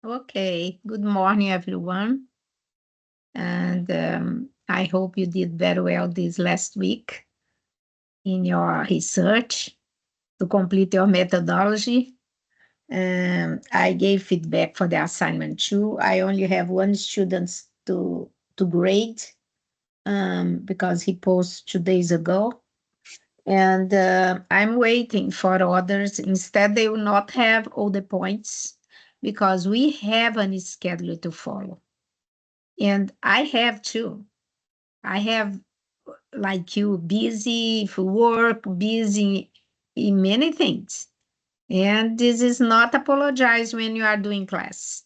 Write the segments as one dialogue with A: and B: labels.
A: Okay, good morning, everyone. And I hope you did very well this last week in your research to complete your methodology. I gave feedback for the assignment too. I only have one student to grade because he posted 2 days ago. And I'm waiting for others. Instead, they will not have all the points because we have a schedule to follow. And I have too. I have, like you, busy for work, busy in many things. And this is not apologize when you are doing class.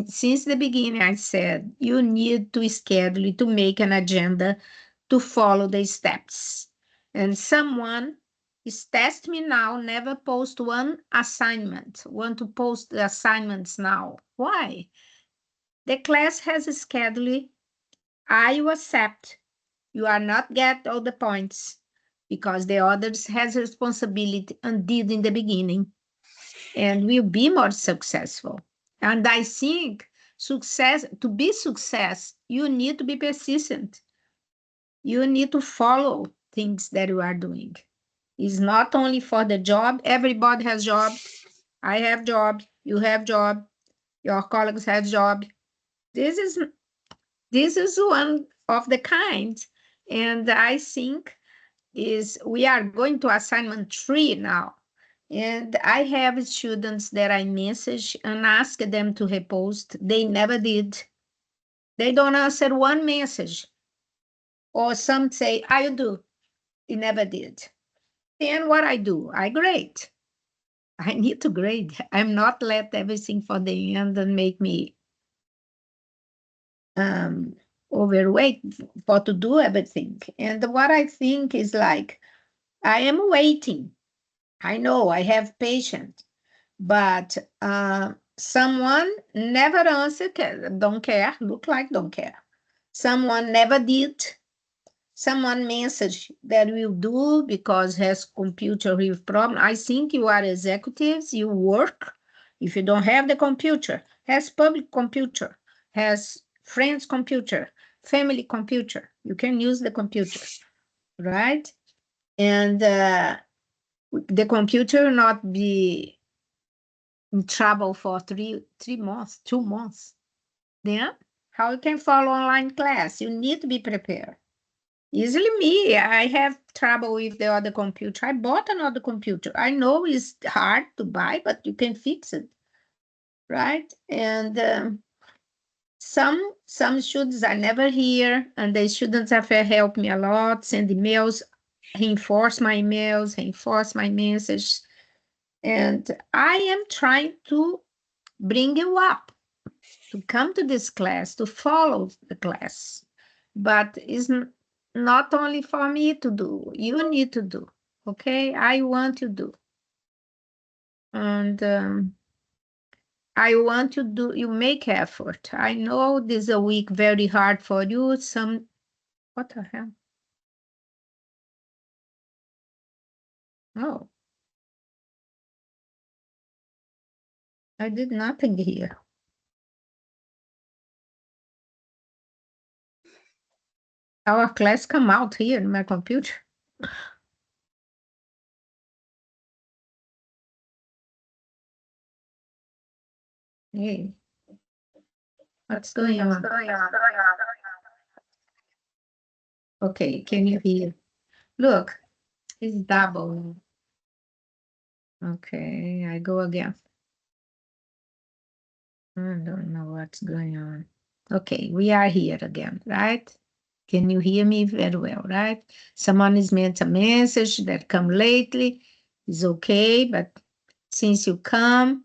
A: Since the beginning, I said you need to schedule, to make an agenda, to follow the steps. And someone is test me now, never post one assignment, want to post the assignments now. Why? The class has a schedule. I will accept. You are not get all the points because the others has responsibility and did in the beginning and will be more successful. And I think to be success, you need to be persistent. You need to follow things that you are doing. It's not only for the job. Everybody has job. I have job. You have job. Your colleagues have job. This is this is one of the kind. And I think is we are going to assignment 3 now. And I have students that I message and ask them to repost. They never did. They don't answer one message. Or some say, I'll do. They never did. Then what I do? I grade. I need to grade. I'm not let everything for the end and make me um, overweight for to do everything. And what I think is like, I am waiting. I know I have patience, but someone never answered, don't care, look like don't care. Someone never did. Someone message that will do because has computer with problem. I think you are executives, you work. If you don't have the computer, has public computer, has friends computer, family computer. You can use the computer, right? And the computer not be in trouble for 3 months, 2 months. Then how you can follow online class? You need to be prepared. Easily me, I have trouble with the other computer. I bought another computer. I know it's hard to buy, but you can fix it, right? And some students are never here, and the students have helped me a lot. Send emails, reinforce my message, and I am trying to bring you up to come to this class, to follow the class. But it's not only for me to do, you need to do. Okay, I want to do. And I want to do, you make effort. I know this is a week very hard for you. What the hell? Oh, I did nothing here. Our class come out here in my computer. Hey, what's going on? Okay, can you hear? Look, it's double. Okay, I go again. I don't know what's going on. Okay, we are here again, right? Can you hear me very well, right? Someone is meant a message that come lately is okay, but since you come,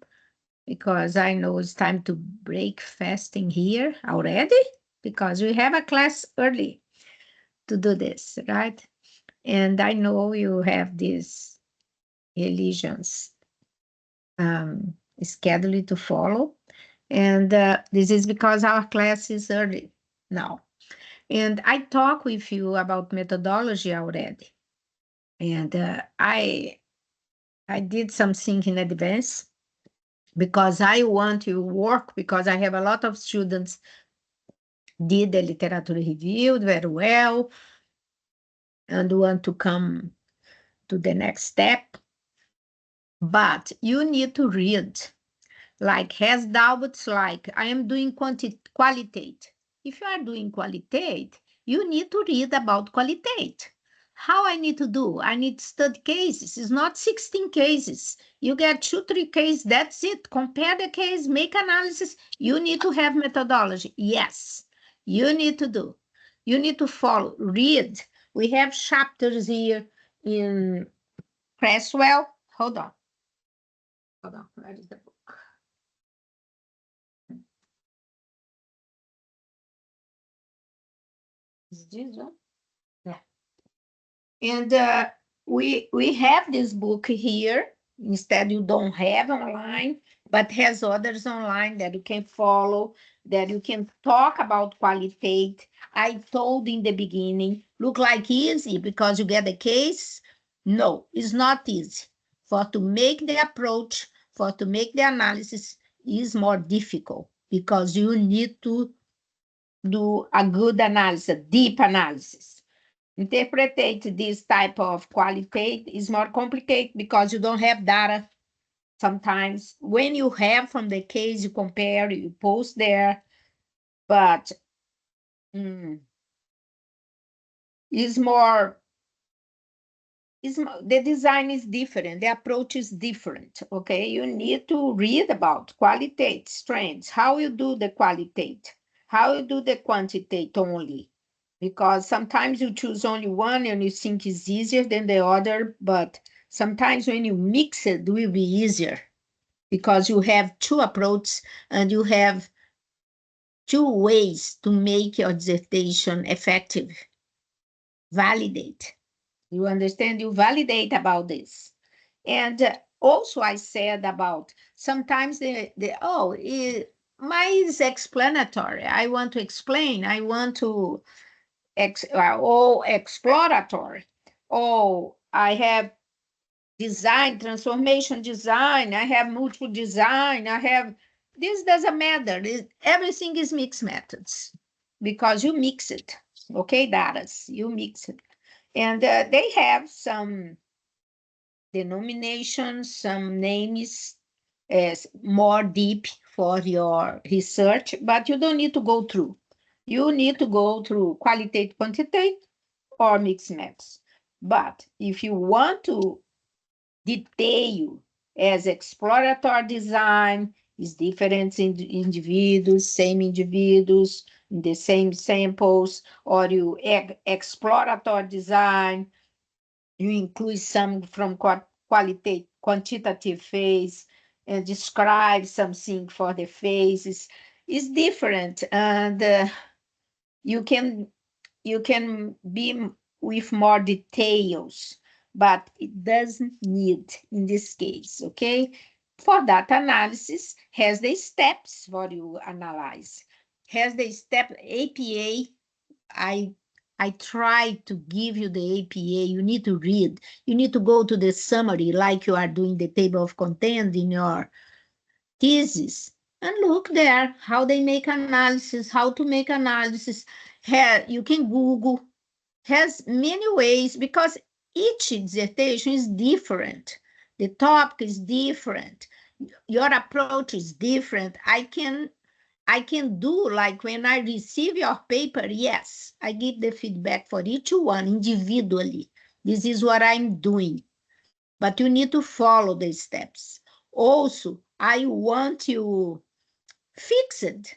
A: because I know it's time to break fasting here already, because we have a class early to do this, right? And I know you have these religions schedule to follow. And this is because our class is early now. And I talk with you about methodology already. And I did something in advance. because I want to work, because I have a lot of students did the literature review very well and want to come to the next step. But you need to read, like has doubts, like I am doing qualitate. If you are doing qualitate, you need to read about qualitate. How I need to do? I need to study cases. It's not 16 cases. You get 2, 3 cases, that's it. Compare the case, make analysis. You need to have methodology. Yes, you need to do. You need to follow, read. We have chapters here in Cresswell. Hold on. Hold on. Where is the book? Is this one? Yeah. And we have this book here. Instead, you don't have online, but has others online that you can follow, that you can talk about qualitate. I told in the beginning, look like easy because you get a case. No, it's not easy. For to make the approach, for to make the analysis is more difficult because you need to do a good analysis, deep analysis. Interpretate this type of qualitate is more complicated because you don't have data. Sometimes when you have from the case, you compare, you post there, but is more, the design is different, the approach is different, okay? You need to read about qualitate, strengths, how you do the qualitate, how you do the quantitate only, because sometimes you choose only one and you think it's easier than the other, but sometimes when you mix it will be easier because you have two approaches and you have two ways to make your dissertation effective. Validate. You understand? You validate about this. And also I said about sometimes my is explanatory. I want to explain. I want to exploratory. Oh, I have design, transformation design. I have multiple design. I have, this doesn't matter. Everything is mixed methods because you mix it. Okay, data, you mix it. And they have some denominations, some names as more deep for your research, but you don't need to go through. You need to go through qualitative, quantitative, or mixed methods. But if you want to detail as exploratory design, is different in individuals, same individuals, in the same samples, or you exploratory design, you include some from quantitative phase and describe something for the phases. It's different, and you can be with more details, but it doesn't need in this case, okay? For data analysis, has the steps for you analyze, has the step APA. I try to give you the APA. You need to read. You need to go to the summary like you are doing the table of contents in your thesis and look there how they make analysis, how to make analysis. You can Google, has many ways because each dissertation is different. The topic is different. Your approach is different. I can do like when I receive your paper, yes, I give the feedback for each one individually. This is what I'm doing, but you need to follow the steps. Also, I want you fix it.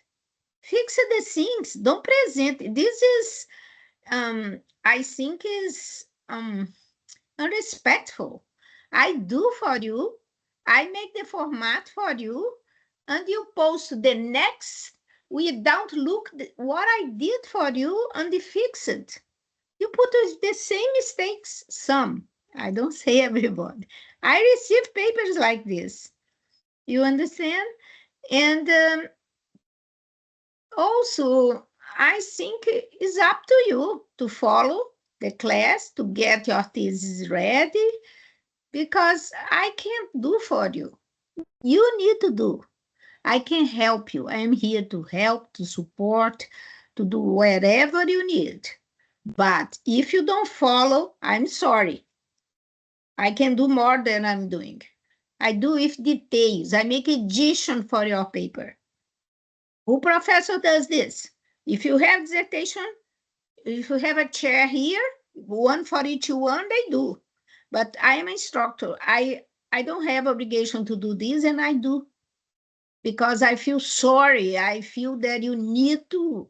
A: Fix the things. Don't present. This is, I think, is unrespectful. I do for you. I make the format for you, and you post the next without look what I did for you and fix it. You put the same mistakes. Some. I don't say everybody. I receive papers like this. You understand? And also, I think it's up to you to follow the class, to get your thesis ready, because I can't do for you. You need to do. I can help you. I am here to help, to support, to do whatever you need. But if you don't follow, I'm sorry. I can do more than I'm doing. I do with details. I make edition for your paper. Who professor does this? If you have dissertation, if you have a chair here, one for each one, they do. But I am an instructor. I don't have obligation to do this, and I do because I feel sorry. I feel that you need to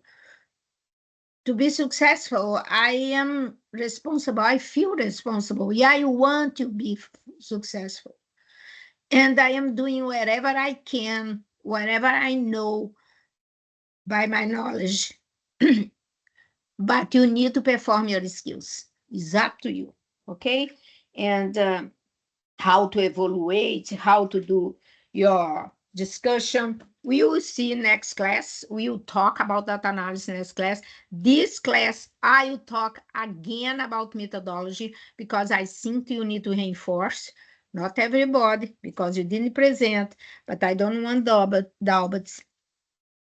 A: be successful. I am responsible. I feel responsible. Yeah, I want to be successful. And I am doing whatever I can, whatever I know by my knowledge. But you need to perform your skills. It's up to you. Okay. And how to evaluate, how to do your discussion. We will see next class. We will talk about data analysis next class. This class, I will talk again about methodology because I think you need to reinforce. Not everybody, because you didn't present, but I don't want doubts.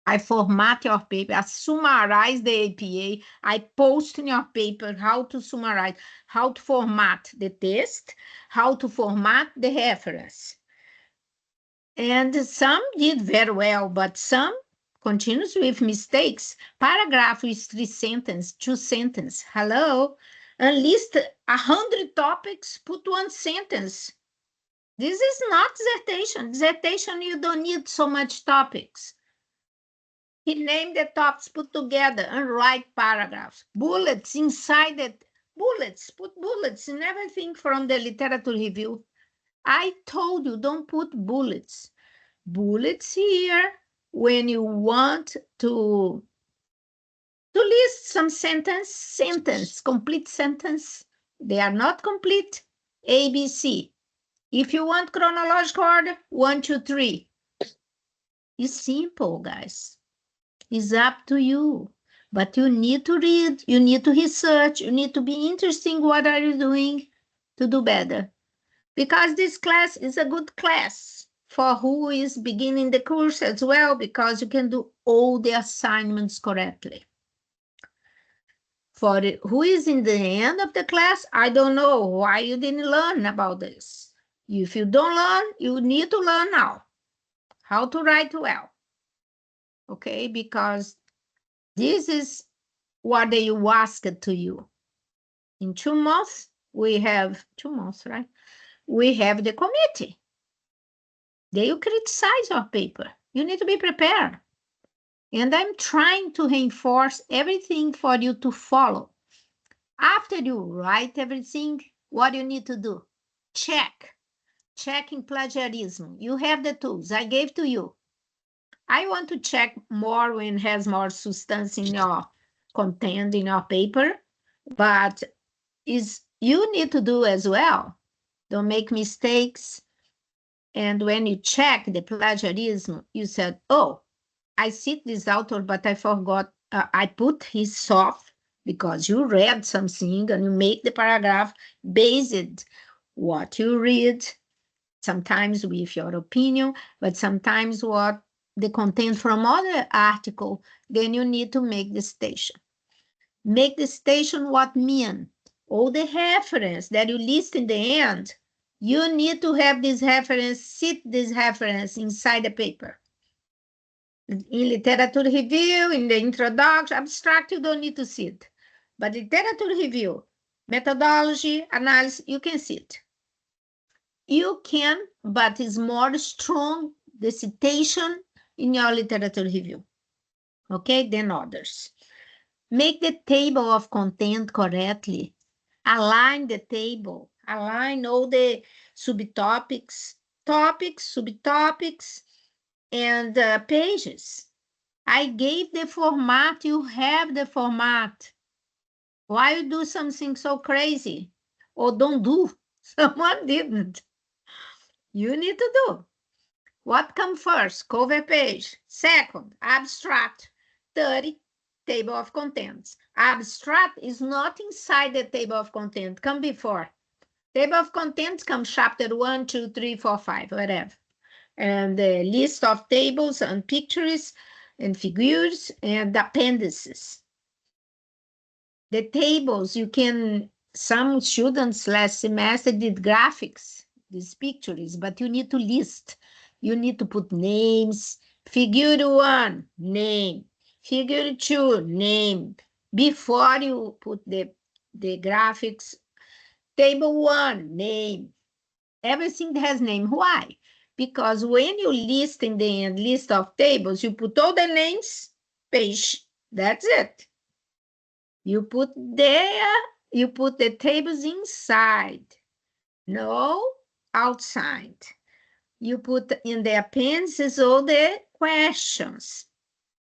A: I format your paper, I summarize the APA, I post in your paper how to summarize, how to format the test, how to format the reference. And some did very well, but some continues with mistakes. Paragraph is 3 sentences, 2 sentences. Hello? List 100 topics, put 1 sentence. This is not dissertation. Dissertation, you don't need so much topics. He named the topics, put together, and write paragraphs. Bullets inside it. Bullets, put bullets in everything from the literature review. I told you, don't put bullets. Bullets here when you want to list some sentence, complete sentence. They are not complete. A, B, C. If you want chronological order, 1, 2, 3. It's simple, guys. It's up to you. But you need to read, you need to research, you need to be interested. What are you doing to do better? Because this class is a good class for who is beginning the course as well, because you can do all the assignments correctly. For who is in the end of the class, I don't know why you didn't learn about this. If you don't learn, you need to learn now how to write well. Okay, because this is what they asked to you. In 2 months, we have 2 months, right? We have the committee. They will criticize your paper. You need to be prepared. And I'm trying to reinforce everything for you to follow. After you write everything, what you need to do? Checking plagiarism. You have the tools I gave to you. I want to check more when it has more substance in your content in your paper, but you need to do as well. Don't make mistakes. And when you check the plagiarism, you said, oh, I see this author, but I forgot. I put his soft because you read something and you make the paragraph based what you read, sometimes with your opinion, but sometimes what the content from other article, then you need to make the citation. Make the citation what mean? All the reference that you list in the end, you need to have this reference, cite this reference inside the paper. In literature review, in the introduction, abstract, you don't need to cite. But literature review, methodology, analysis, you can cite. You can, but it's more strong, the citation in your literature review, okay, than others. Make the table of content correctly. Align the table. Align all the subtopics, topics, subtopics, and pages. I gave the format. You have the format. Why you do something so crazy? Or don't do? Someone didn't. You need to do. What comes first? Cover page. Second, abstract. Third, table of contents. Abstract is not inside the table of contents. Come before. Table of contents comes chapter 1, 2, 3, 4, 5, whatever. and the list of tables and pictures and figures and appendices. The tables, some students last semester did graphics, these pictures, but you need to list. You need to put names. Figure 1, name. Figure 2, name. Before you put the graphics, table 1, name. Everything has name. Why? Because when you list in the end list of tables, you put all the names, page. That's it. You put the tables inside, no outside. You put in the appendices all the questions,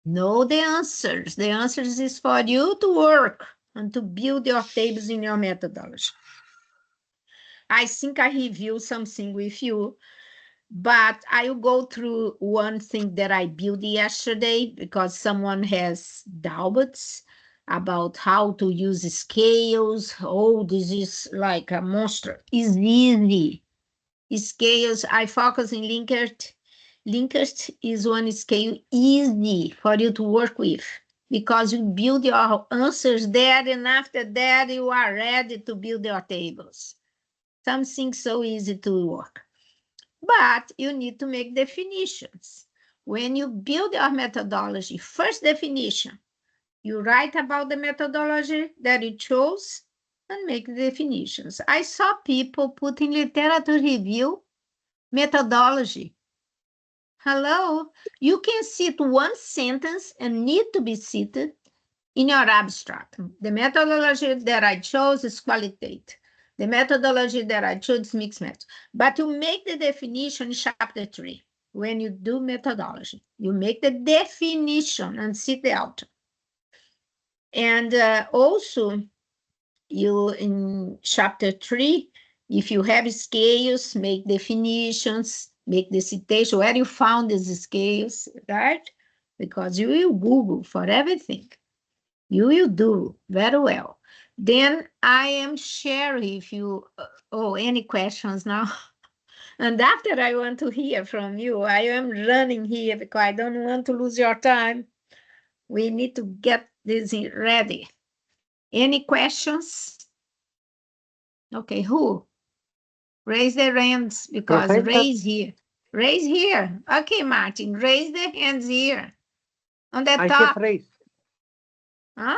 A: no the answers. The answers is for you to work and to build your tables in your methodology. I think I reviewed something with you, but I will go through one thing that I built yesterday because someone has doubts about how to use scales. Oh, this is like a monster. It's easy. Scales, I focus in Likert. Likert is one scale easy for you to work with because you build your answers there, and after that you are ready to build your tables. Something so easy to work. But you need to make definitions. When you build your methodology, first definition, you write about the methodology that you chose and make definitions. I saw people put in literature review methodology. Hello, you can cite one sentence and need to be cited in your abstract. The methodology that I chose is qualitative. The methodology that I chose is mixed method. But you make the definition in chapter 3. When you do methodology, you make the definition and cite the author. And also, you in chapter 3, if you have scales, make definitions, make the citation, where you found these scales, right? Because you will Google for everything. You will do very well. Then I am sharing if you, any questions now? And after I want to hear from you, I am running here because I don't want to lose your time. We need to get this ready. Any questions? Okay, who? Raise their hands because
B: Professor,
A: raise here. Raise here. Okay, Martin, raise the hands here. On the
B: I have
A: top.
B: raised.
A: Huh?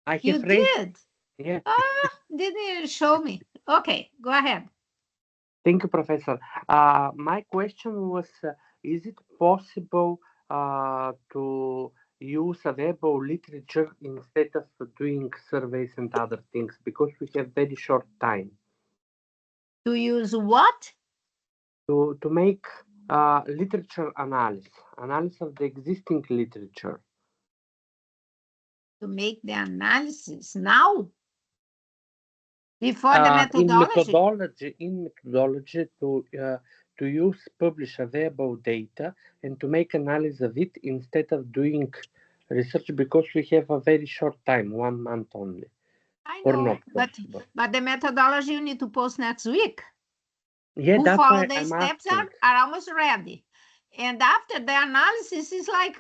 B: I
A: You
B: have raised.
A: did?
B: Yeah.
A: Didn't you show me? Okay, go ahead.
B: Thank you, Professor. My question was, is it possible to use available literature instead of doing surveys and other things? Because we have very short time.
A: To use what?
B: To make literature analysis of the existing literature.
A: To make the analysis now? Before the methodology?
B: In methodology to use publish available data and to make analysis of it instead of doing research because we have a very short time, 1 month only.
A: I
B: Or
A: know,
B: not
A: but
B: possible.
A: the methodology you need to post next week.
B: Yeah,
A: Who
B: that's
A: follow
B: why
A: the
B: I'm
A: steps
B: asking.
A: are almost ready. And after the analysis is like,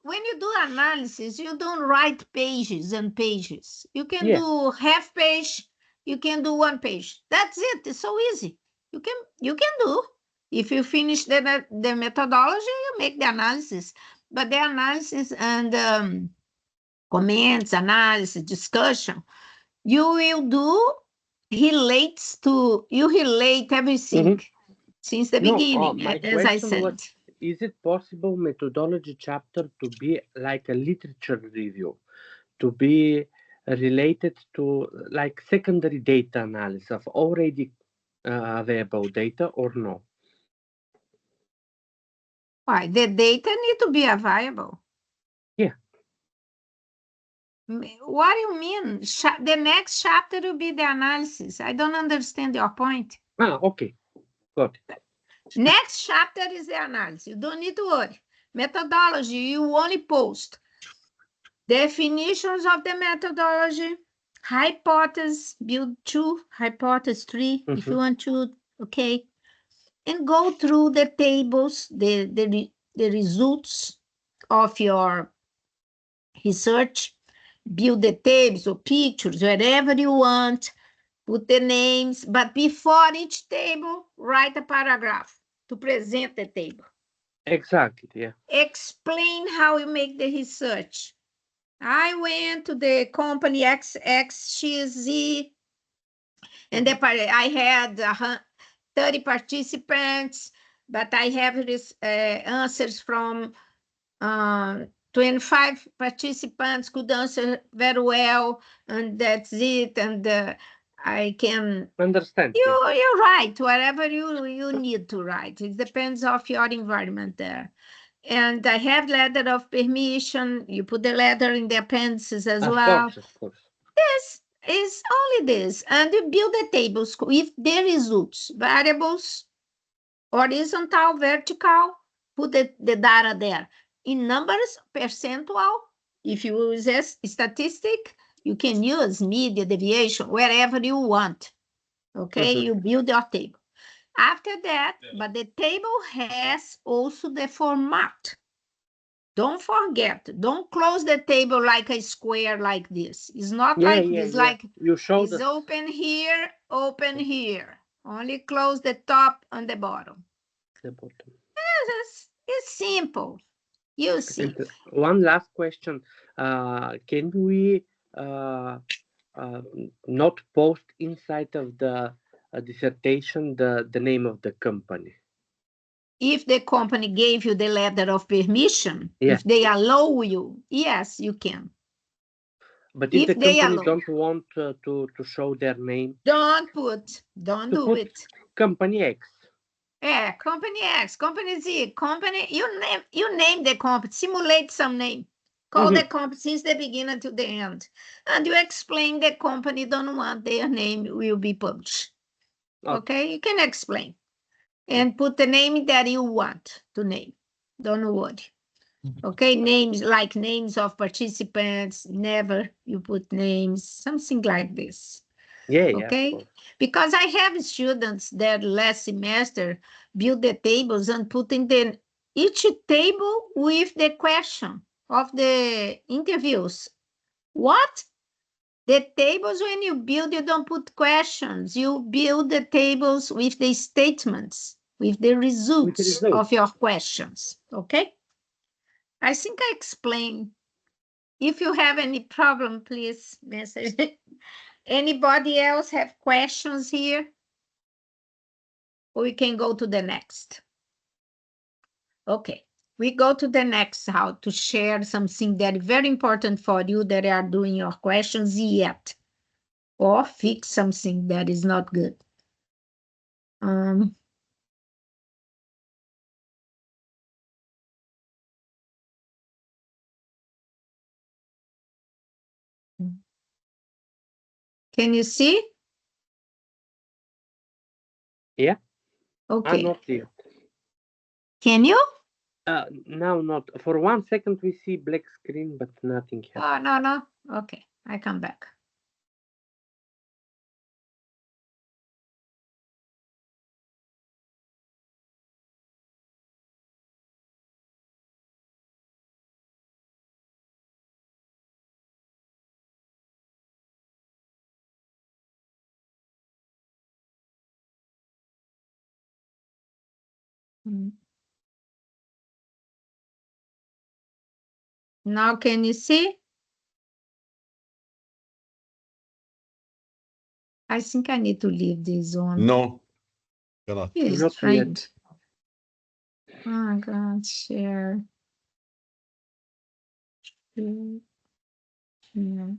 A: when you do analysis, you don't write pages and pages. You can
B: Yeah.
A: do half page, you can do 1 page. That's it. It's so easy. You can do. If you finish the methodology, you make the analysis. But the analysis and comments, analysis, discussion, you will do you relate everything
B: Mhm.
A: since the
B: No,
A: beginning,
B: my
A: as I
B: question was,
A: said.
B: is it possible methodology chapter to be like a literature review, to be related to like secondary data analysis of already available data or no?
A: Why? The data need to be available.
B: Yeah.
A: What do you mean? The next chapter will be the analysis. I don't understand your point.
B: Okay. Got it.
A: Next chapter is the analysis. You don't need to worry. Methodology, you only post definitions of the methodology, hypothesis, build 2, hypothesis 3, if you want to, okay. and go through the tables, the results of your research, build the tables or pictures, wherever you want, put the names, but before each table, write a paragraph to present the table.
B: Exactly, yeah.
A: Explain how you make the research. I went to the company XXXZ, and I had 30 participants, but I have answers from 25 participants could answer very well, and that's it. And I can
B: Understand, yeah.
A: you write whatever you need to write. It depends of your environment there. And I have letter of permission. You put the letter in the appendices as
B: Of
A: well.
B: course, of course.
A: Yes, it's only this. And you build the tables with the results, variables, horizontal, vertical, put the data there. In numbers, percentual, if you use statistic, you can use media, deviation, wherever you want. Okay, you build your table. After that, but the table has also the format. Don't forget, don't close the table like a square like this. It's not
B: Yeah,
A: like
B: yeah,
A: this,
B: yeah.
A: like
B: You showed
A: it's
B: us
A: open here, open here. Only close the top and the bottom.
B: the bottom.
A: It's simple. You
B: And
A: see.
B: one last question. Can we uh, uh, not post inside of the dissertation the name of the company?
A: If the company gave you the letter of permission,
B: Yeah.
A: if they allow you, yes, you can.
B: But if
A: If
B: the
A: they
B: company
A: allow,
B: don't want to show their name,
A: don't
B: to
A: do
B: put
A: it.
B: company X.
A: Yeah, company X, company Z, company, you name the company, simulate some name. Call the
B: Mm-hmm.
A: company since the beginning to the end. And you explain the company don't want their name will be published.
B: Okay.
A: Okay, you can explain. And put the name that you want to name. Don't worry. Okay, names like names of participants, never you put names, something like this.
B: Yeah, yeah, of
A: Okay,
B: course.
A: because I have students that last semester build the tables and put in the each table with the question of the interviews. What? The tables, when you build, you don't put questions. You build the tables with the statements, with the
B: With the
A: results
B: results.
A: of your questions. Okay? I think I explained. If you have any problem, please message. Anybody else have questions here? Or we can go to the next. Okay. We go to the next, how to share something that is very important for you that are doing your questions yet, or fix something that is not good. Um, can you see?
B: Yeah.
A: Okay.
B: Not yet.
A: Can you?
B: Now not. For 1 second we see black screen, but nothing
A: Oh,
B: happened.
A: no, no. Okay. I come back. Mm. Now, can you see? I think I need to leave this on.
C: No, cannot.
A: It's
B: Not yet.
A: strange. Oh my God, share. Share. Share.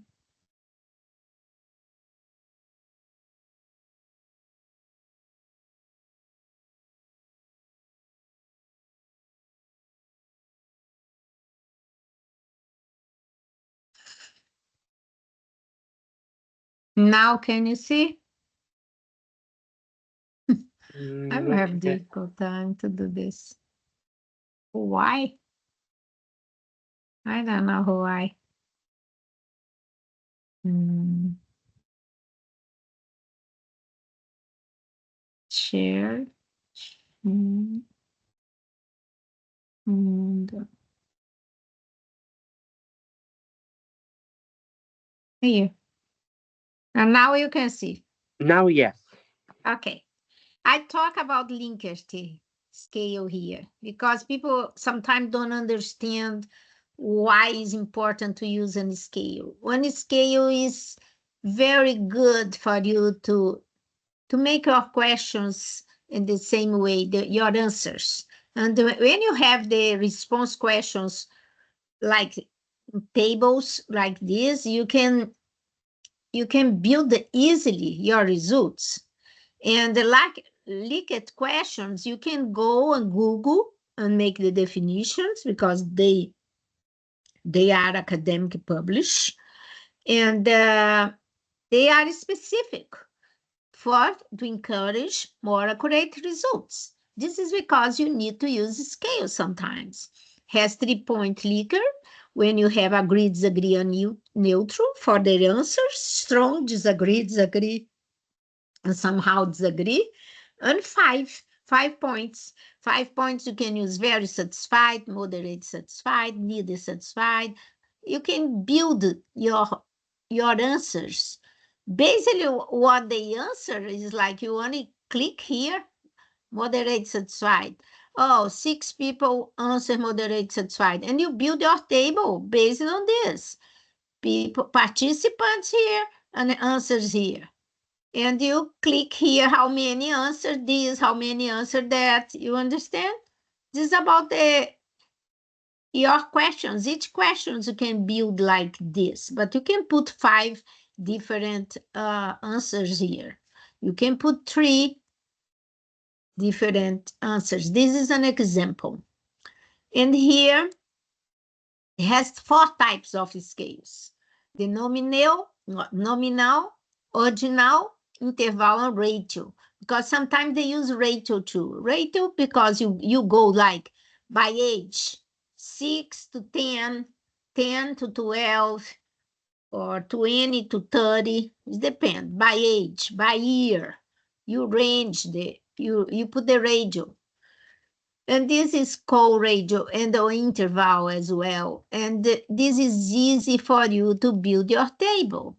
A: Now, can you see? I will
B: Not
A: have
B: yet.
A: difficult time to do this. Why? I don't know why. Mm, share. And here. And now you can see.
B: Now, yes.
A: Okay. I talk about Likert scale here because people sometimes don't understand why it's important to use a scale. One scale is very good for you to make your questions in the same way, your answers. And when you have the response questions like tables like this, you can build easily your results. And like Likert questions, you can go and Google and make the definitions because they are academic published, and they are specific for to encourage more accurate results. This is because you need to use scale sometimes. Has 3-point Likert when you have agree, disagree, and neutral for their answers, strong, disagree, and somehow disagree, and 5 points. 5 points you can use very satisfied, moderate satisfied, neither satisfied. You can build your answers. Basically, what they answer is like you only click here, moderate satisfied. Oh, 6 people answer moderate satisfied, and you build your table based on this. People, participants here, and answers here. And you click here how many answer this, how many answer that. You understand? This is about your questions. Each questions you can build like this, but you can put 5 different answers here. You can put 3 different answers. This is an example. And here it has 4 types of scales: the nominal, ordinal, interval, and ratio. Because sometimes they use ratio too. Ratio because you go like by age, 6 to 10, 10 to 12, or 20 to 30. It depends by age, by year. You you put the ratio. And this is co-radio and the interval as well. And this is easy for you to build your table,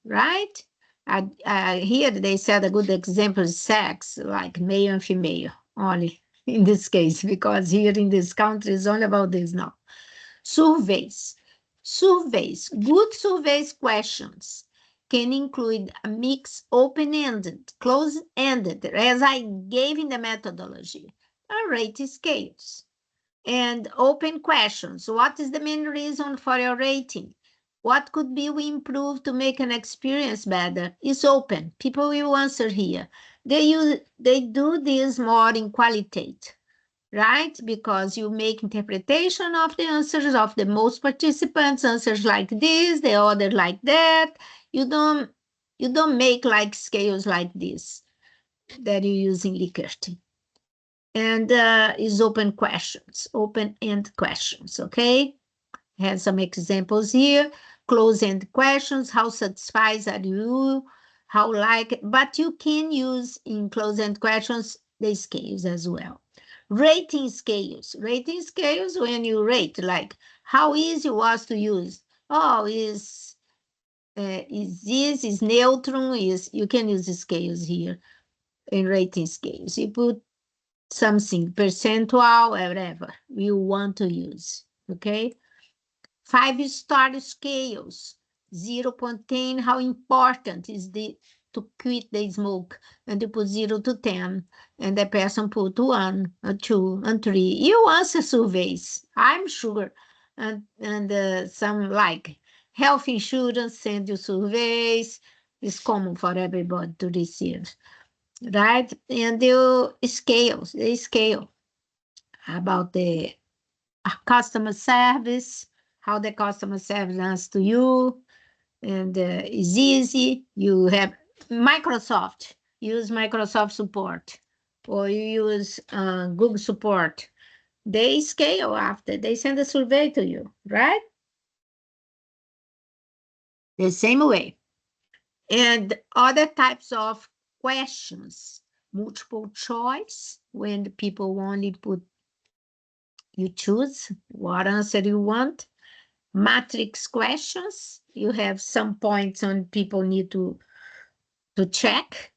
A: right? Here they said a good example is sex, like male and female, only in this case, because here in this country it's only about this now. Surveys. Surveys, good surveys questions can include a mix open-ended, closed-ended, as I gave in the methodology, and rate scales. And open questions. What is the main reason for your rating? What could be we improve to make an experience better? It's open. People will answer here. They do this more in qualitative, right? Because you make interpretation of the answers of the most participants, answers like this, the other like that. You don't make like scales like this that you use in Likert. And is open questions, open-end questions, okay? Have some examples here. Close-end questions, how satisfied are you? How like, but you can use in close-end questions the scales as well. Rating scales. Rating scales when you rate, like how easy it was to use. Oh, is this, is neutral, is, you can use the scales here in rating scales. You put something, percentile, whatever you want to use, okay? 5-star scales, 0.10, how important is to quit the smoke, and you put 0 to 10, and the person put 1, 2, and 3. You answer surveys, I'm sure, and some like health insurance send you surveys. It's common for everybody to receive, right? And they scale about the customer service, how the customer service answers to you, and it's easy. You have Microsoft, use Microsoft support, or you use Google support. They scale after, they send a survey to you, right? The same way. And other types of questions. multiple choice, when the people only put, you choose what answer you want. Matrix questions, you have some points on people need to check.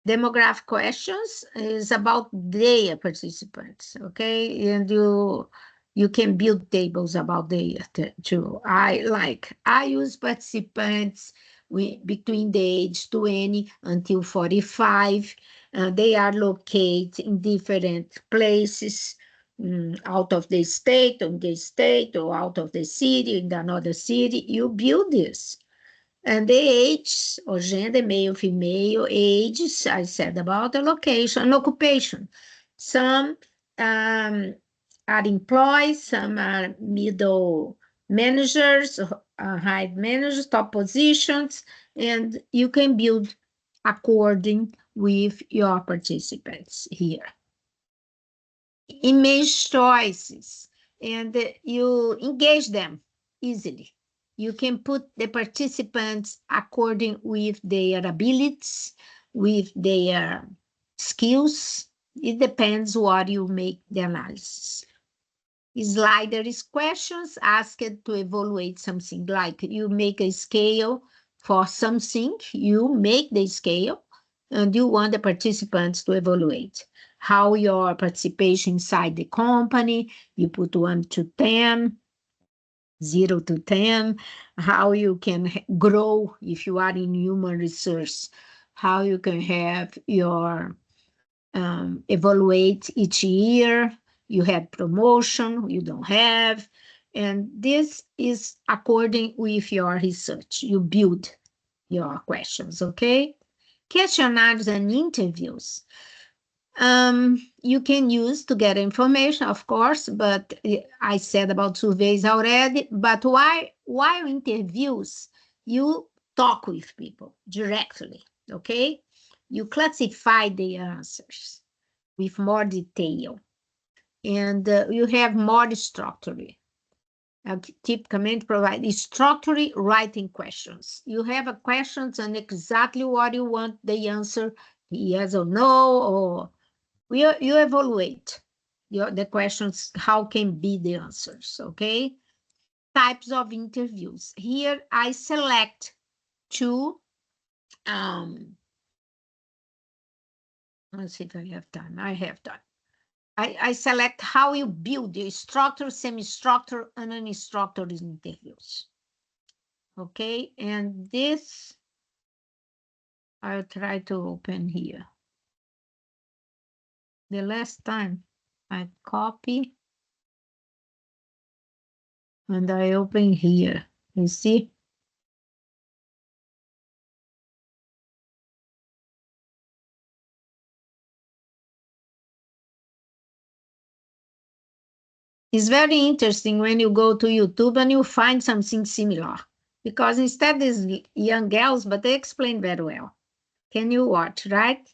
A: Demographic questions is about their participants, okay? And you can build tables about their too. I use participants between the age 20 until 45. They are located in different places, out of the state, on the state, or out of the city, in another city. You build this. And the age or gender, male, female, ages, I said about the location and occupation. Some are employed, some are middle managers, high managers, top positions, and you can build according with your participants here. Image choices, and you engage them easily. You can put the participants according with their abilities, with their skills. It depends what you make the analysis. Slider is questions asked to evaluate something, like you make a scale for something, you make the scale, and you want the participants to evaluate how your participation inside the company, you put 1 to 10, 0 to 10, how you can grow if you are in human research, how you can have your evaluate each year, you have promotion, you don't have, and this is according with your research. You build your questions, okay? Questionnaires and interviews. You can use to get information, of course, but I said about surveys already. But while interviews, you talk with people directly, okay? You classify the answers with more detail, and you have more structure. Tip comment provide structure writing questions. You have a questions and exactly what you want the answer, yes or no, or you evaluate the questions, how can be the answers, okay? Types of interviews. Here I select two. Let's see if I have time. I have time. I select how you build your structure, semi-structure, and unstructured interviews. Okay, and this I'll try to open here. The last time I copy and I open here. You see? It's very interesting when you go to YouTube and you find something similar, because instead these young girls, but they explain very well. Can you watch, right?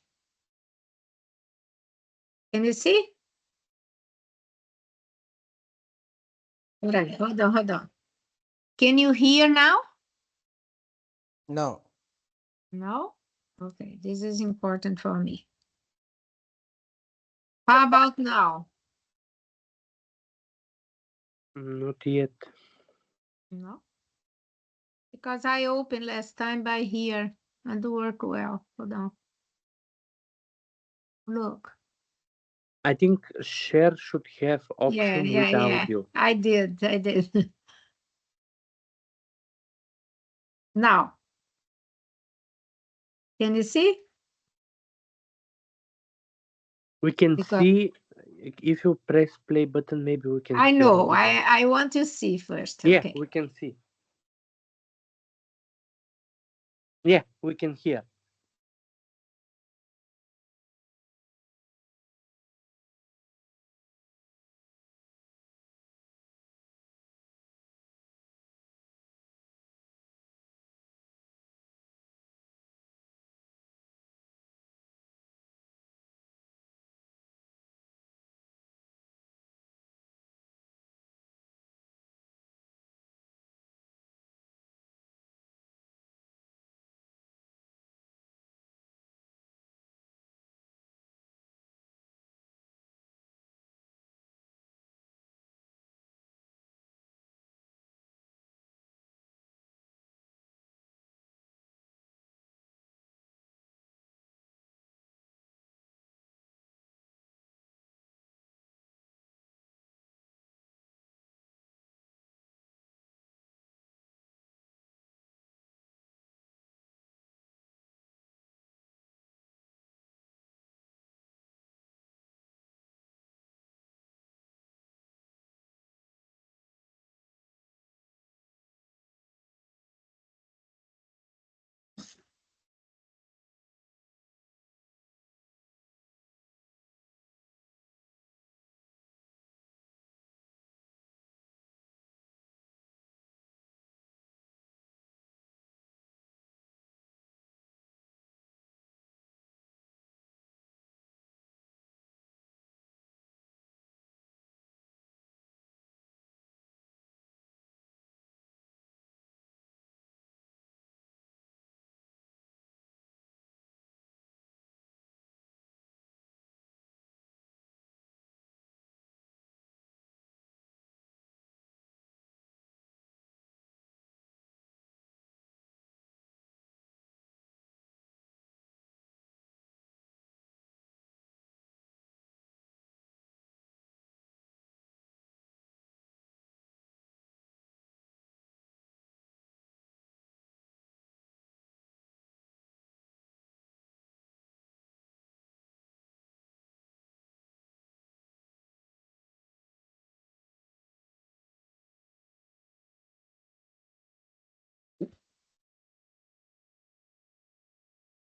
A: Can you see? All right, hold on, hold on. Can you hear now?
C: No.
A: No? Okay, this is important for me. How about now?
B: Not yet.
A: No? Because I opened last time by here and do work well. Hold on. Look.
B: I think share should have
A: Yeah,
B: option
A: yeah,
B: with
A: yeah.
B: audio.
A: I did. I did. Now, can you see?
B: We can
A: Because
B: see if you press play button, maybe we can
A: I
B: hear a
A: know.
B: bit.
A: I want to see first.
B: Yeah,
A: Okay.
B: we can see. Yeah, we can hear.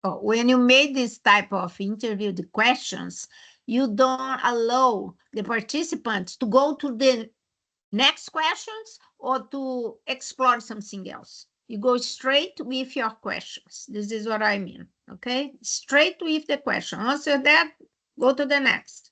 A: when you made this type of interview, the questions, you don't allow the participants to go to the next questions or to explore something else. You go straight with your questions. This is what I mean, okay? Straight with the question. Answer that, go to the next.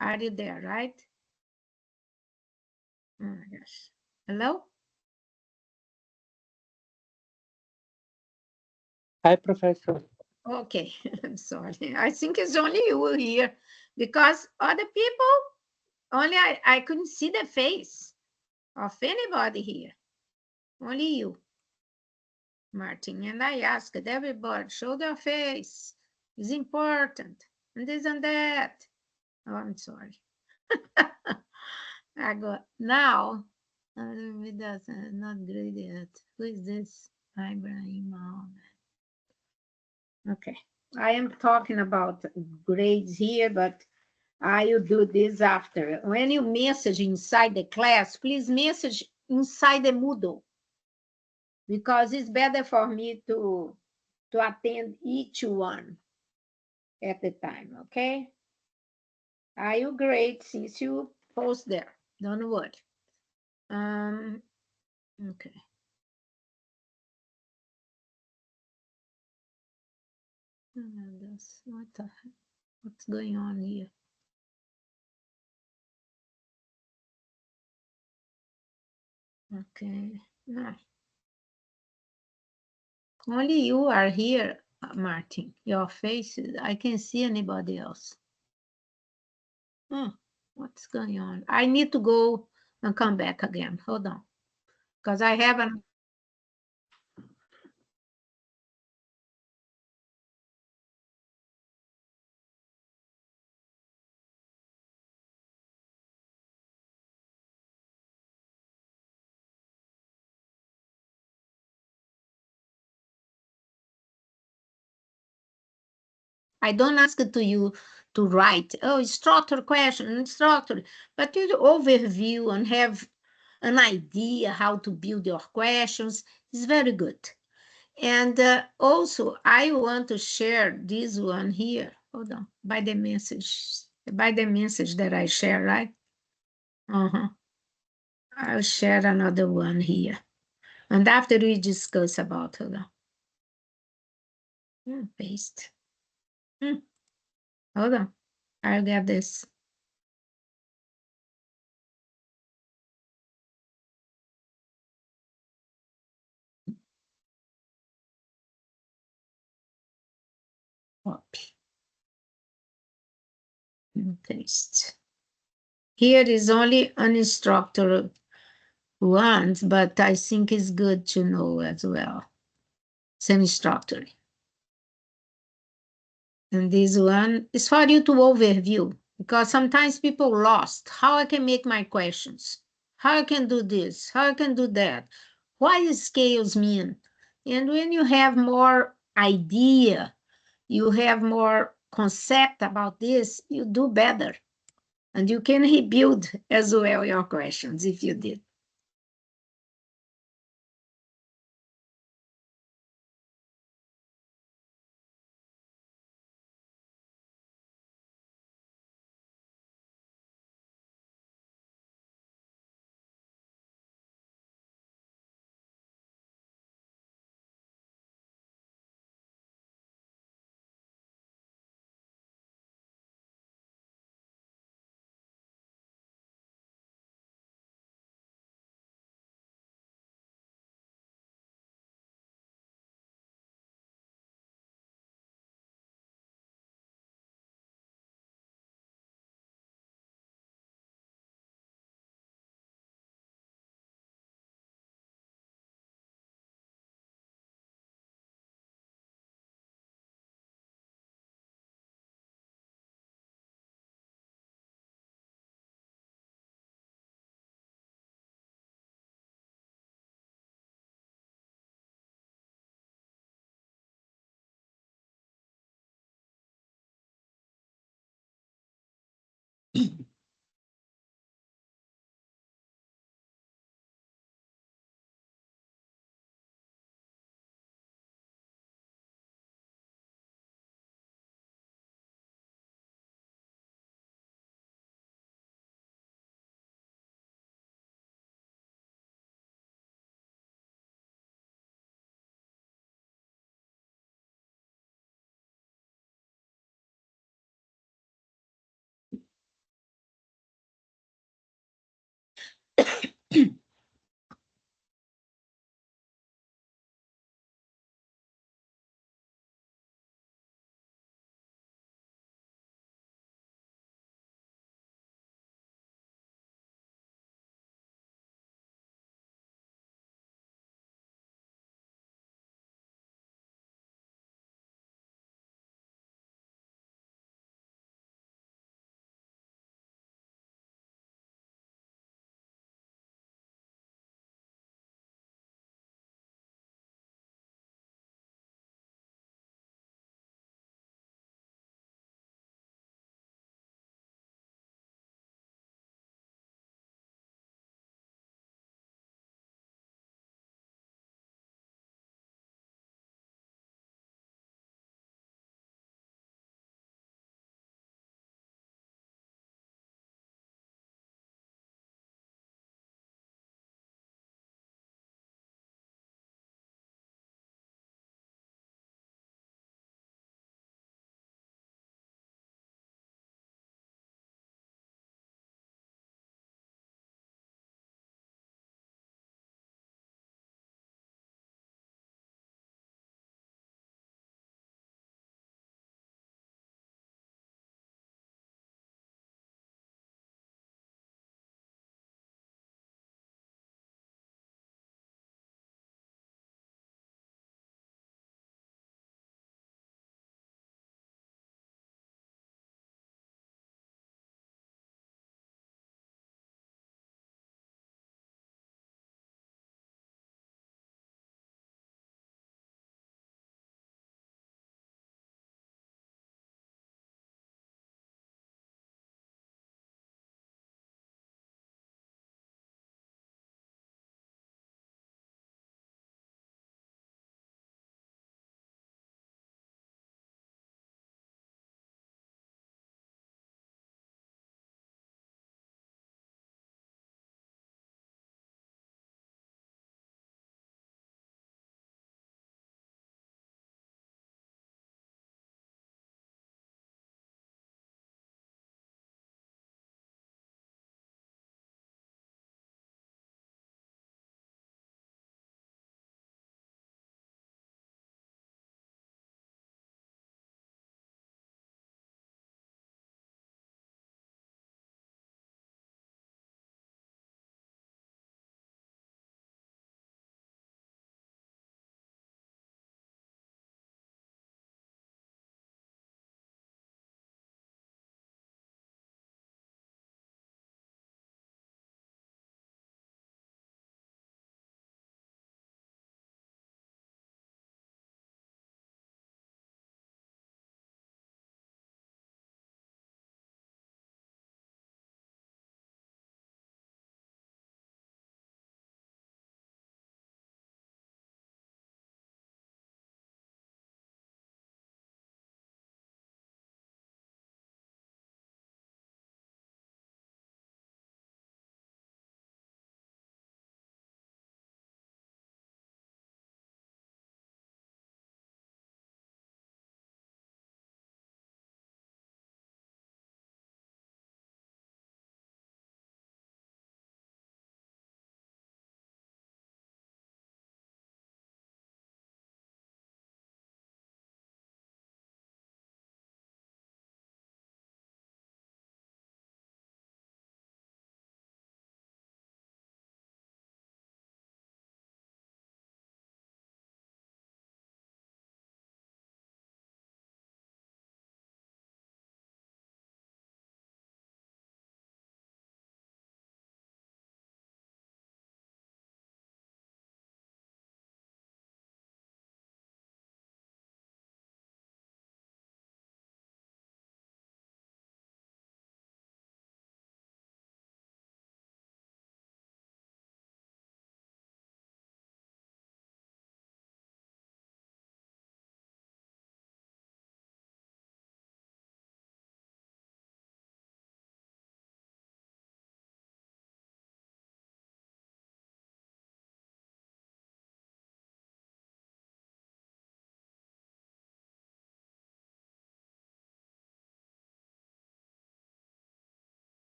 A: Are you there, right? Oh, yes. Hello?
B: Hi, Professor.
A: Okay, I'm sorry. I think it's only you here because other people, only I couldn't see the face of anybody here. Only you, Martin. And I asked everybody, show their face. It's important. And this and that. Oh, I'm sorry. I got now. It doesn't not great yet. Who is this? Ibrahim Ahmed. Okay. I am talking about grades here, but I will do this after. When you message inside the class, please message inside the Moodle because it's better for me to attend each one at the time, okay? I will grade since you post there. Don't worry. Okay. What's going on here? Okay. Only you are here, Martin. Your face, I can't see anybody else. What's going on? I need to go and come back again. Hold on. Because I haven't. I don't ask it to you to write, oh, instructor question, instructor, but you overview and have an idea how to build your questions is very good. And also, I want to share this one here. Hold on, by the message that I share, right? I'll share another one here. And after we discuss about it, paste. Hold on, I'll get this. Copy and paste. Here is only an instructor once, but I think it's good to know as well. Same instructor. And this one is for you to overview because sometimes people lost how I can make my questions, how I can do this, how I can do that, what scales mean. And when you have more idea, you have more concept about this, you do better. And you can rebuild as well your questions if you did.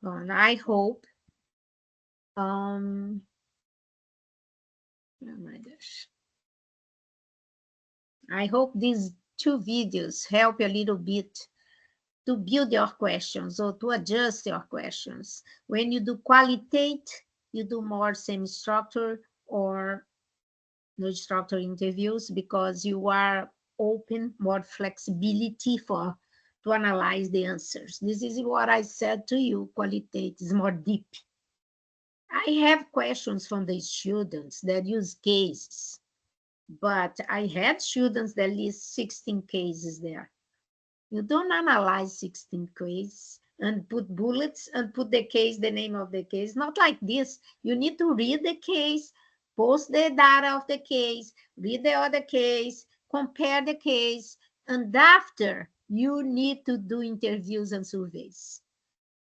A: And I hope, oh my gosh, I hope these two videos help you a little bit to build your questions or to adjust your questions. When you do qualitate, you do more semi-structured or no structure interviews because you are open, more flexibility for to analyze the answers. This is what I said to you, qualitate is more deep. I have questions from the students that use cases, but I had students that list 16 cases there. You don't analyze 16 cases and put bullets and put the case, the name of the case. Not like this. You need to read the case, post the data of the case, read the other case, compare the case, and after you need to do interviews and surveys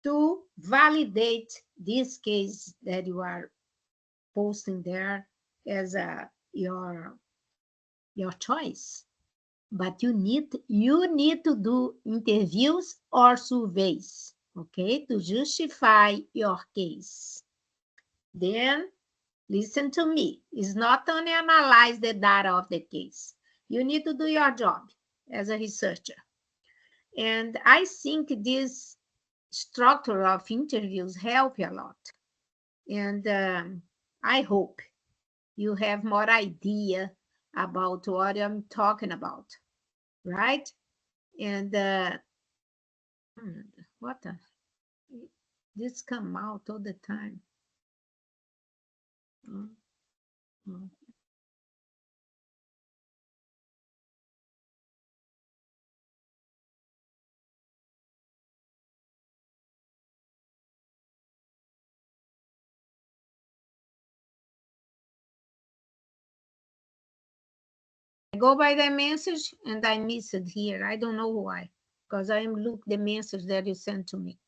A: to validate this case that you are posting there as your choice. But you need to do interviews or surveys, okay, to justify your case. Then listen to me. It's not only analyze the data of the case. You need to do your job as a researcher. And I think this structure of interviews help you a lot. And I hope you have more idea about what I'm talking about, right? And what the, this come out all the time. Mm, mm. I go by the message and I miss it here. I don't know why, because I look the message that you sent to me.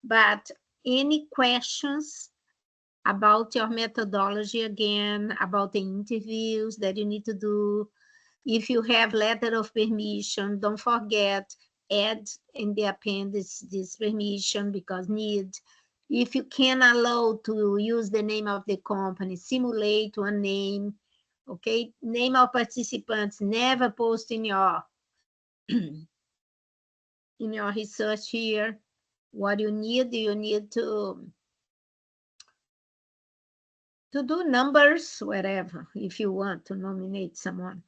A: But any questions about your methodology again, about the interviews that you need to do? If you have letter of permission, don't forget, add in the appendix this permission because need. If you can allow to use the name of the company, simulate one name, okay? Name of participants, never post in your in your research here. What you need to do numbers wherever if you want to nominate someone,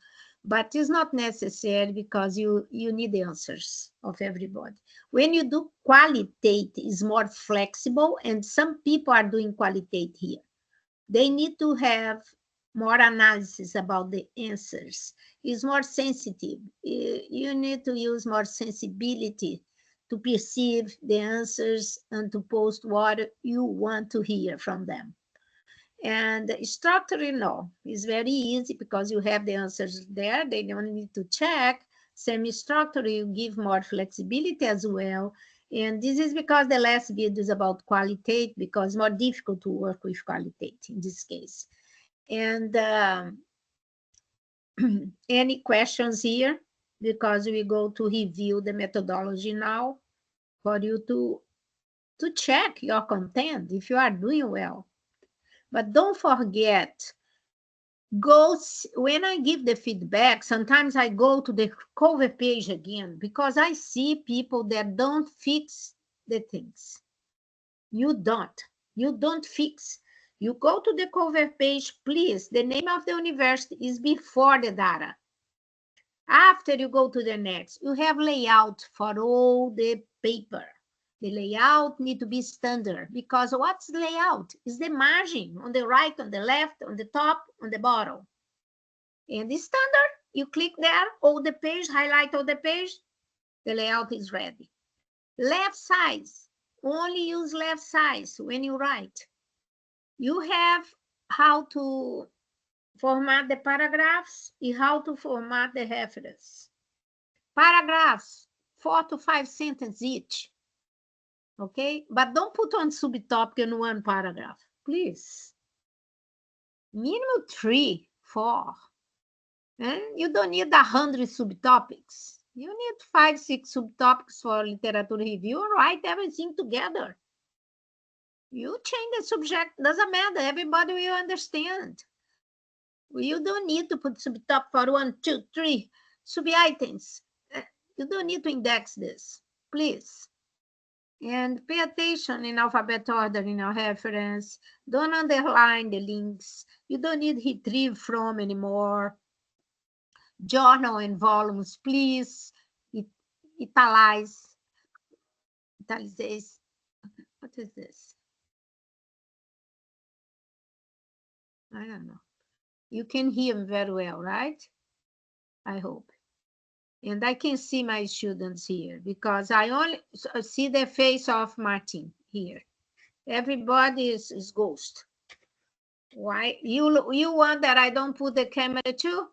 A: but it's not necessary because you need the answers of everybody. When you do qualitate, is more flexible, and some people are doing qualitate here. They need to have more analysis about the answers. It's more sensitive. You need to use more sensibility to perceive the answers and to post what you want to hear from them. And structure, no, is very easy because you have the answers there. They don't need to check. Semi-structure, you give more flexibility as well. And this is because the last video is about qualitate, because it's more difficult to work with qualitate in this case. And any questions here? Because we go to review the methodology now for you to check your content if you are doing well. But don't forget, when I give the feedback, sometimes I go to the cover page again because I see people that don't fix the things. You don't fix. You go to the cover page, please. The name of the university is before the data. After you go to the next, you have layout for all the paper. The layout need to be standard because what's layout? Is the margin on the right, on the left, on the top, on the bottom. And the standard, you click there, all the page, highlight all the page, the layout is ready. Left size, only use left size when you write. You have how to format the paragraphs and how to format the reference. Paragraphs, 4 to 5 sentences each. Okay? But don't put one subtopic in one paragraph, please. Minimum 3, 4. And you don't need 100 subtopics. You need 5, 6 subtopics for literature review and write everything together. You change the subject, doesn't matter. Everybody will understand. You don't need to put subtop for 1, 2, 3 sub-items. You don't need to index this, please. And pay attention in alphabet order in our reference. Don't underline the links. You don't need retrieve from anymore. Journal and volumes, please. Italize. Italize. What is this? I don't know. You can hear me very well, right? I hope. And I can see my students here because I only see the face of Martin here. Everybody is ghost. Why? You want that I don't put the camera too?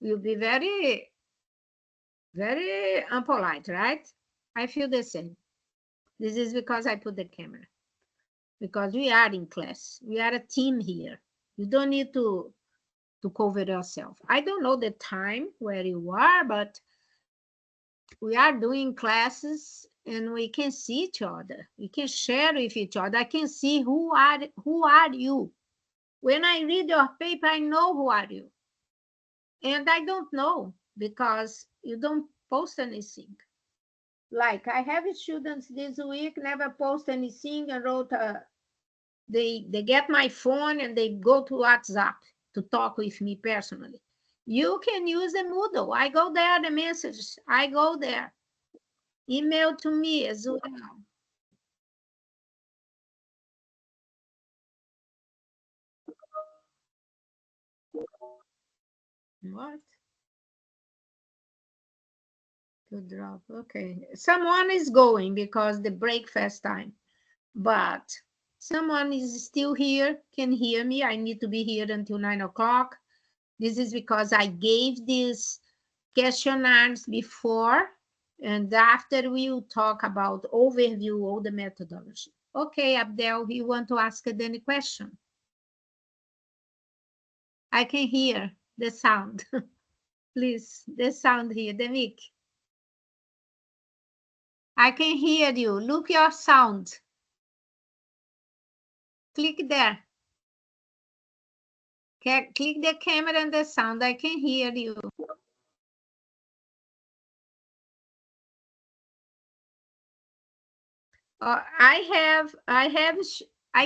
A: You'll be very, very unpolite, right? I feel the same. This is because I put the camera. Because we are in class. We are a team here. You don't need to cover yourself. I don't know the time where you are, but we are doing classes and we can see each other. We can share with each other. I can see who are you. When I read your paper, I know who are you. And I don't know because you don't post anything. Like I have students this week never post anything and wrote they get my phone and they go to WhatsApp to talk with me personally. You can use the Moodle. I go there, the messages, I go there. Email to me as well. What? To drop. Okay. Someone is going because the breakfast time. But someone is still here, can hear me. I need to be here until 9 o'clock. This is because I gave these questionnaires before, and after we will talk about overview of the methodology. Okay, Abdel, you want to ask any question? I can hear the sound. Please, the sound here, the mic. I can hear you. Look your sound. Click there. Click the camera and the sound. I can hear you. I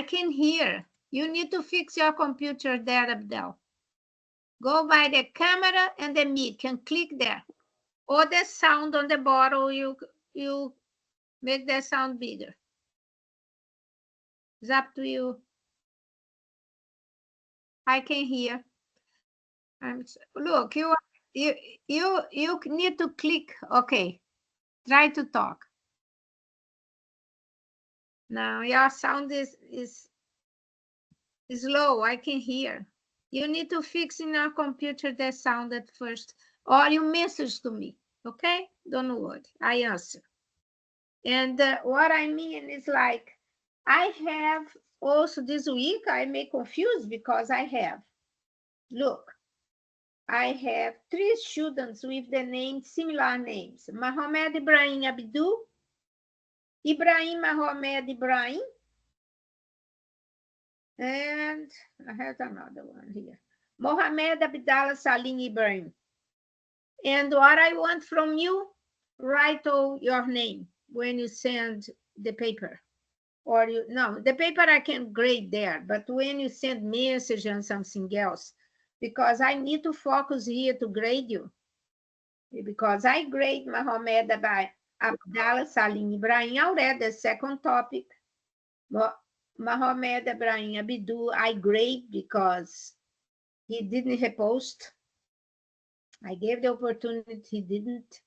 A: can hear. You need to fix your computer there, Abdel. Go by the camera and the mic and click there. Or the sound on the bottle, you make the sound bigger. It's up to you. I can hear. Look, you need to click. Okay, try to talk. Now your sound is low. I can hear. You need to fix in your computer the sound at first, or you message to me. Okay, don't worry. I answer. And what I mean is like, I have also this week, I may confuse because I have, look, I have 3 students with the name, similar names, Mohamed Ibrahim Abdu, Ibrahim Mohamed Ibrahim, and I have another one here, Mohamed Abdallah Salim Ibrahim. And what I want from you, write all your name when you send the paper. Or the paper I can grade there, but when you send message and something else, because I need to focus here to grade you, because I grade Mohamed Abdallah Salim Ibrahim already, the second topic. Mohamed Ibrahim Abdu, I grade because he didn't repost. I gave the opportunity, he didn't.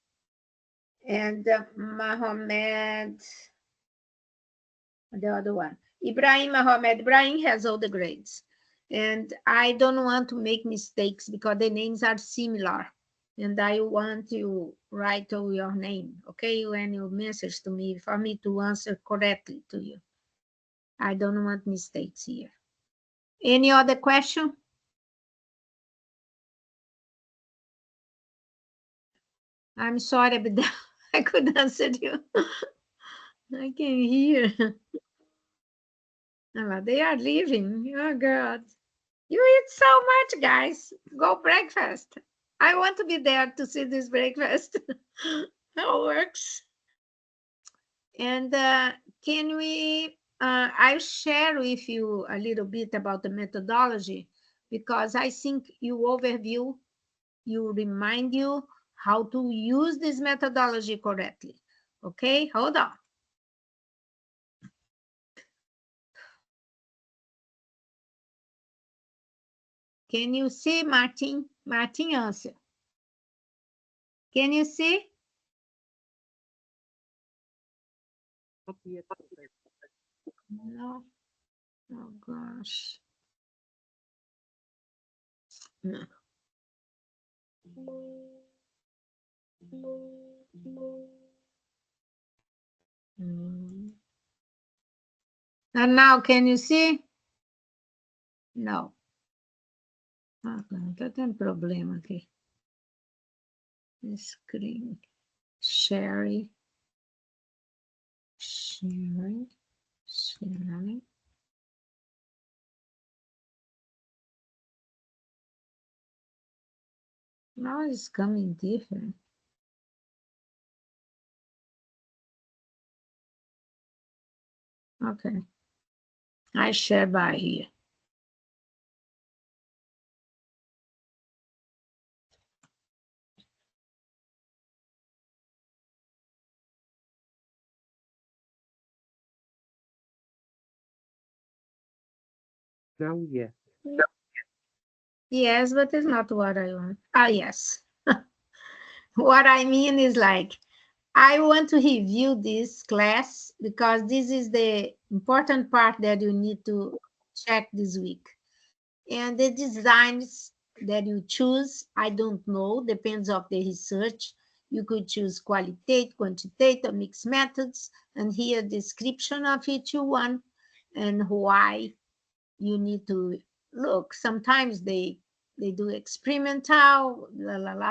A: And Mohamed, the other one, Ibrahim Mohamed Ibrahim has all the grades. And I don't want to make mistakes because the names are similar. And I want you write all your name, okay, when you message to me for me to answer correctly to you. I don't want mistakes here. Any other question? I'm sorry, but I couldn't answer you. I can hear. They are leaving. Oh, God. You eat so much, guys. Go breakfast. I want to be there to see this breakfast. How it works. And can we, I'll share with you a little bit about the methodology because I think you remind you how to use this methodology correctly. Okay, hold on. Can you see Martin? Martin, answer. Can you see?
B: Not yet, Professor.
A: No. Oh gosh. No. Mm. And now can you see? No. Ok, então tem problema aqui. Screen. Sharing. Sharing. Sharing. Now it's coming different. Okay. I share by here.
B: Now, yes.
A: Yes, but it's not what I want. Ah, yes. What I mean is like, I want to review this class because this is the important part that you need to check this week. And the designs that you choose, I don't know, depends of the research. You could choose qualitative, quantitative, mixed methods, and here description of each one and why you need to look. Sometimes they do experimental,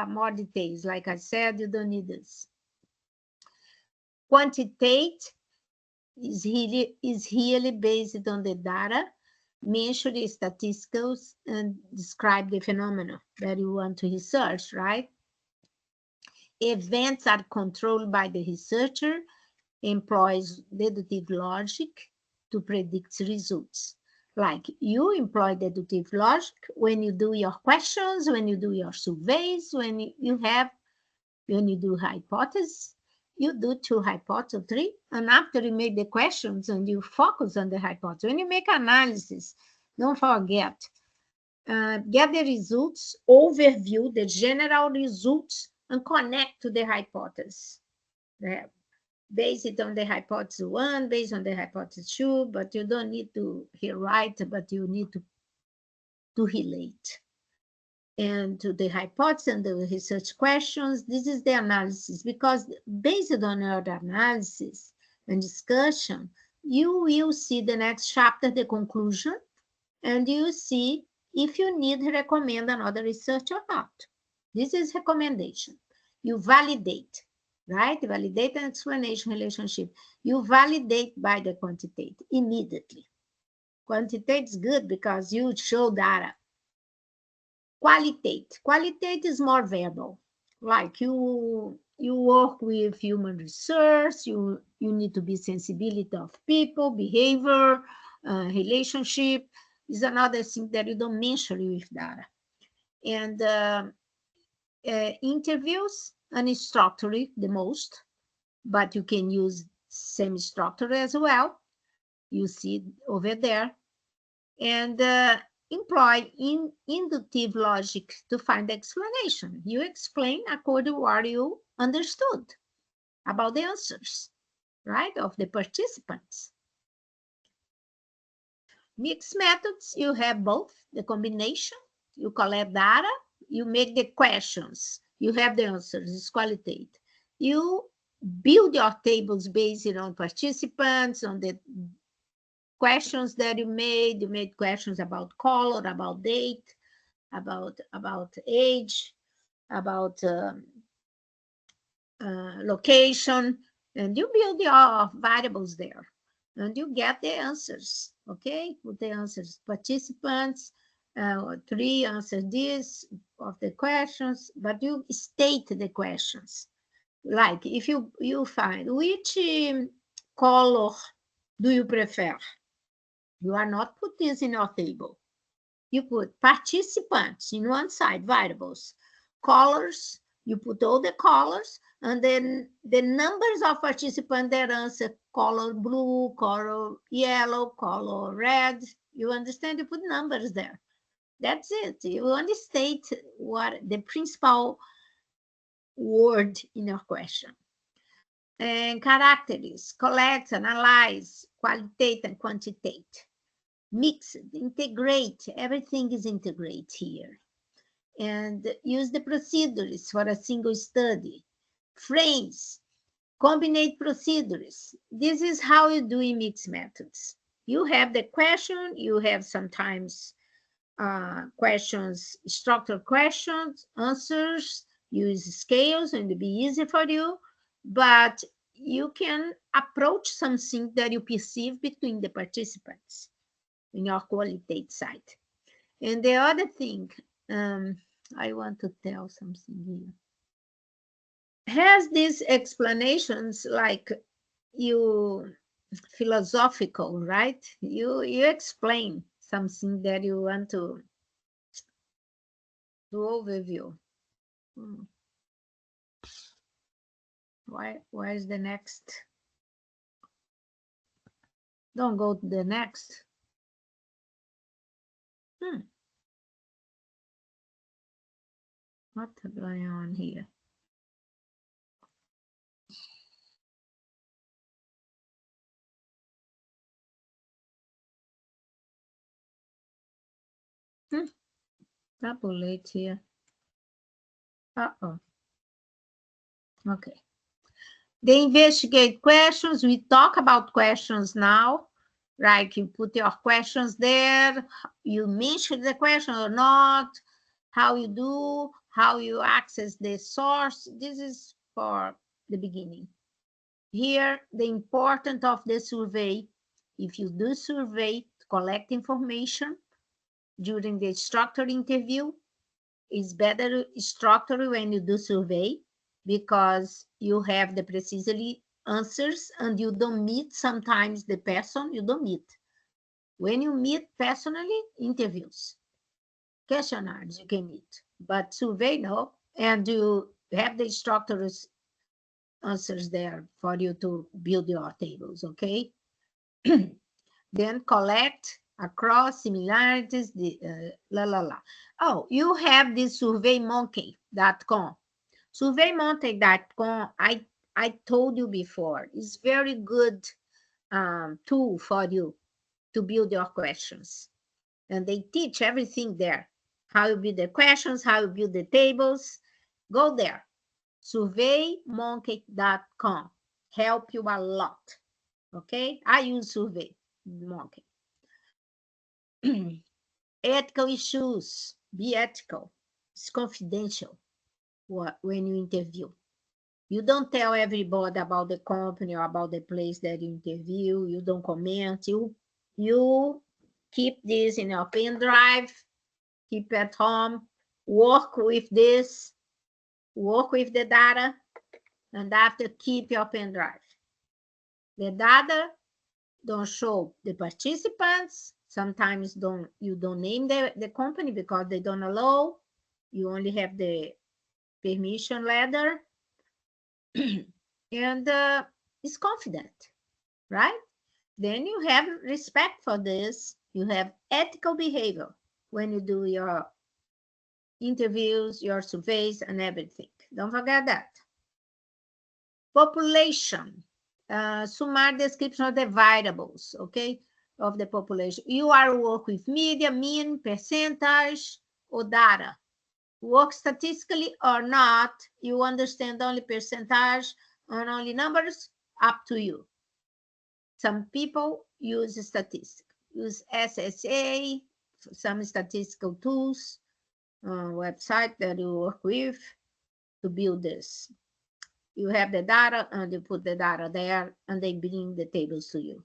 A: more details. Like I said, you don't need this. Quantitative is really based on the data, measure the statisticals, and describe the phenomena that you want to research, right? Events are controlled by the researcher, employs deductive logic to predict results. Like you employ deductive logic when you do your questions, when you do your surveys, when you do hypotheses, you do two hypotheses, three, and after you make the questions and you focus on the hypothesis. When you make analysis, don't forget, get the results, overview the general results, and connect to the hypothesis. Based on the hypothesis one, based on the hypothesis two, but you don't need to rewrite, but you need to relate and to the hypothesis and the research questions. This is the analysis, because based on your analysis and discussion, you will see the next chapter, the conclusion, and you see if you need to recommend another research or not. This is recommendation. You validate, right? Validate and explanation relationship. You validate by the quantitative immediately. Quantitative is good because you show data. Qualitative is more verbal. Like you work with human research, you need to be sensibility of people, behavior, relationship is another thing that you don't measure with data. And interviews, unstructured the most, but you can use semi-structured as well. You see over there. And employ inductive logic to find the explanation. You explain according to what you understood about the answers, right, of the participants. Mixed methods, you have both, the combination, you collect data, you make the questions, you have the answers, it's qualitative. You build your tables based on participants, on the questions that you made questions about color, about date, about age, about location, and you build your variables there. and you get the answers, okay? Put the answers. Participants, 3 answer this of the questions, but you state the questions. Like if you find which color do you prefer? You are not put this in your table. You put participants in one side, variables, colors, you put all the colors, and then the numbers of participants that answer color blue, color yellow, color red. You understand? You put numbers there. That's it. You only state what the principal word in your question. And characteristics, collect, analyze, qualitate and quantitate. Mix, integrate, everything is integrate here. And use the procedures for a single study. Frames, combinate procedures. This is how you do in mixed methods. You have the question, you have sometimes questions, structured questions, answers, use scales, and it'll be easy for you, but you can approach something that you perceive between the participants in your qualitative side. And the other thing, I want to tell something here. Has these explanations like you philosophical, right? You explain something that you want to do overview. Why is the next? Don't go to the next. What's going on here? Tabulate here. Uh-oh. Okay. The investigate questions, we talk about questions now, right? You put your questions there, you mention the question or not, how you do, how you access the source. This is for the beginning. Here, the importance of the survey. If you do survey to collect information during the structured interview, it's better structured when you do survey because you have the precisely answers and you don't meet sometimes the person you don't meet. When you meet personally, interviews, questionnaires you can meet, but survey no, and you have the structured answers there for you to build your tables, okay? Then collect across similarities, Oh, you have this surveymonkey.com. Surveymonkey.com, I told you before, is very good tool for you to build your questions. And they teach everything there. How you build the questions, how you build the tables. Go there. Surveymonkey.com. Help you a lot. Okay? I use SurveyMonkey. Ethical issues. Be ethical. It's confidential when you interview. You don't tell everybody about the company or about the place that you interview. You don't comment. You keep this in your pen drive. Keep at home. Work with this. Work with the data. And after, keep your pen drive. The data don't show the participants. Sometimes you don't name the company because they don't allow. You only have the permission letter. And it's confident, right? Then you have respect for this. You have ethical behavior when you do your interviews, your surveys, and everything. Don't forget that. Population. Summary description of the variables, okay, of the population. You are work with media, mean, percentage, or data. Work statistically or not, you understand only percentage and only numbers, up to you. Some people use statistics, use SSA, some statistical tools, website that you work with to build this. You have the data and you put the data there and they bring the tables to you.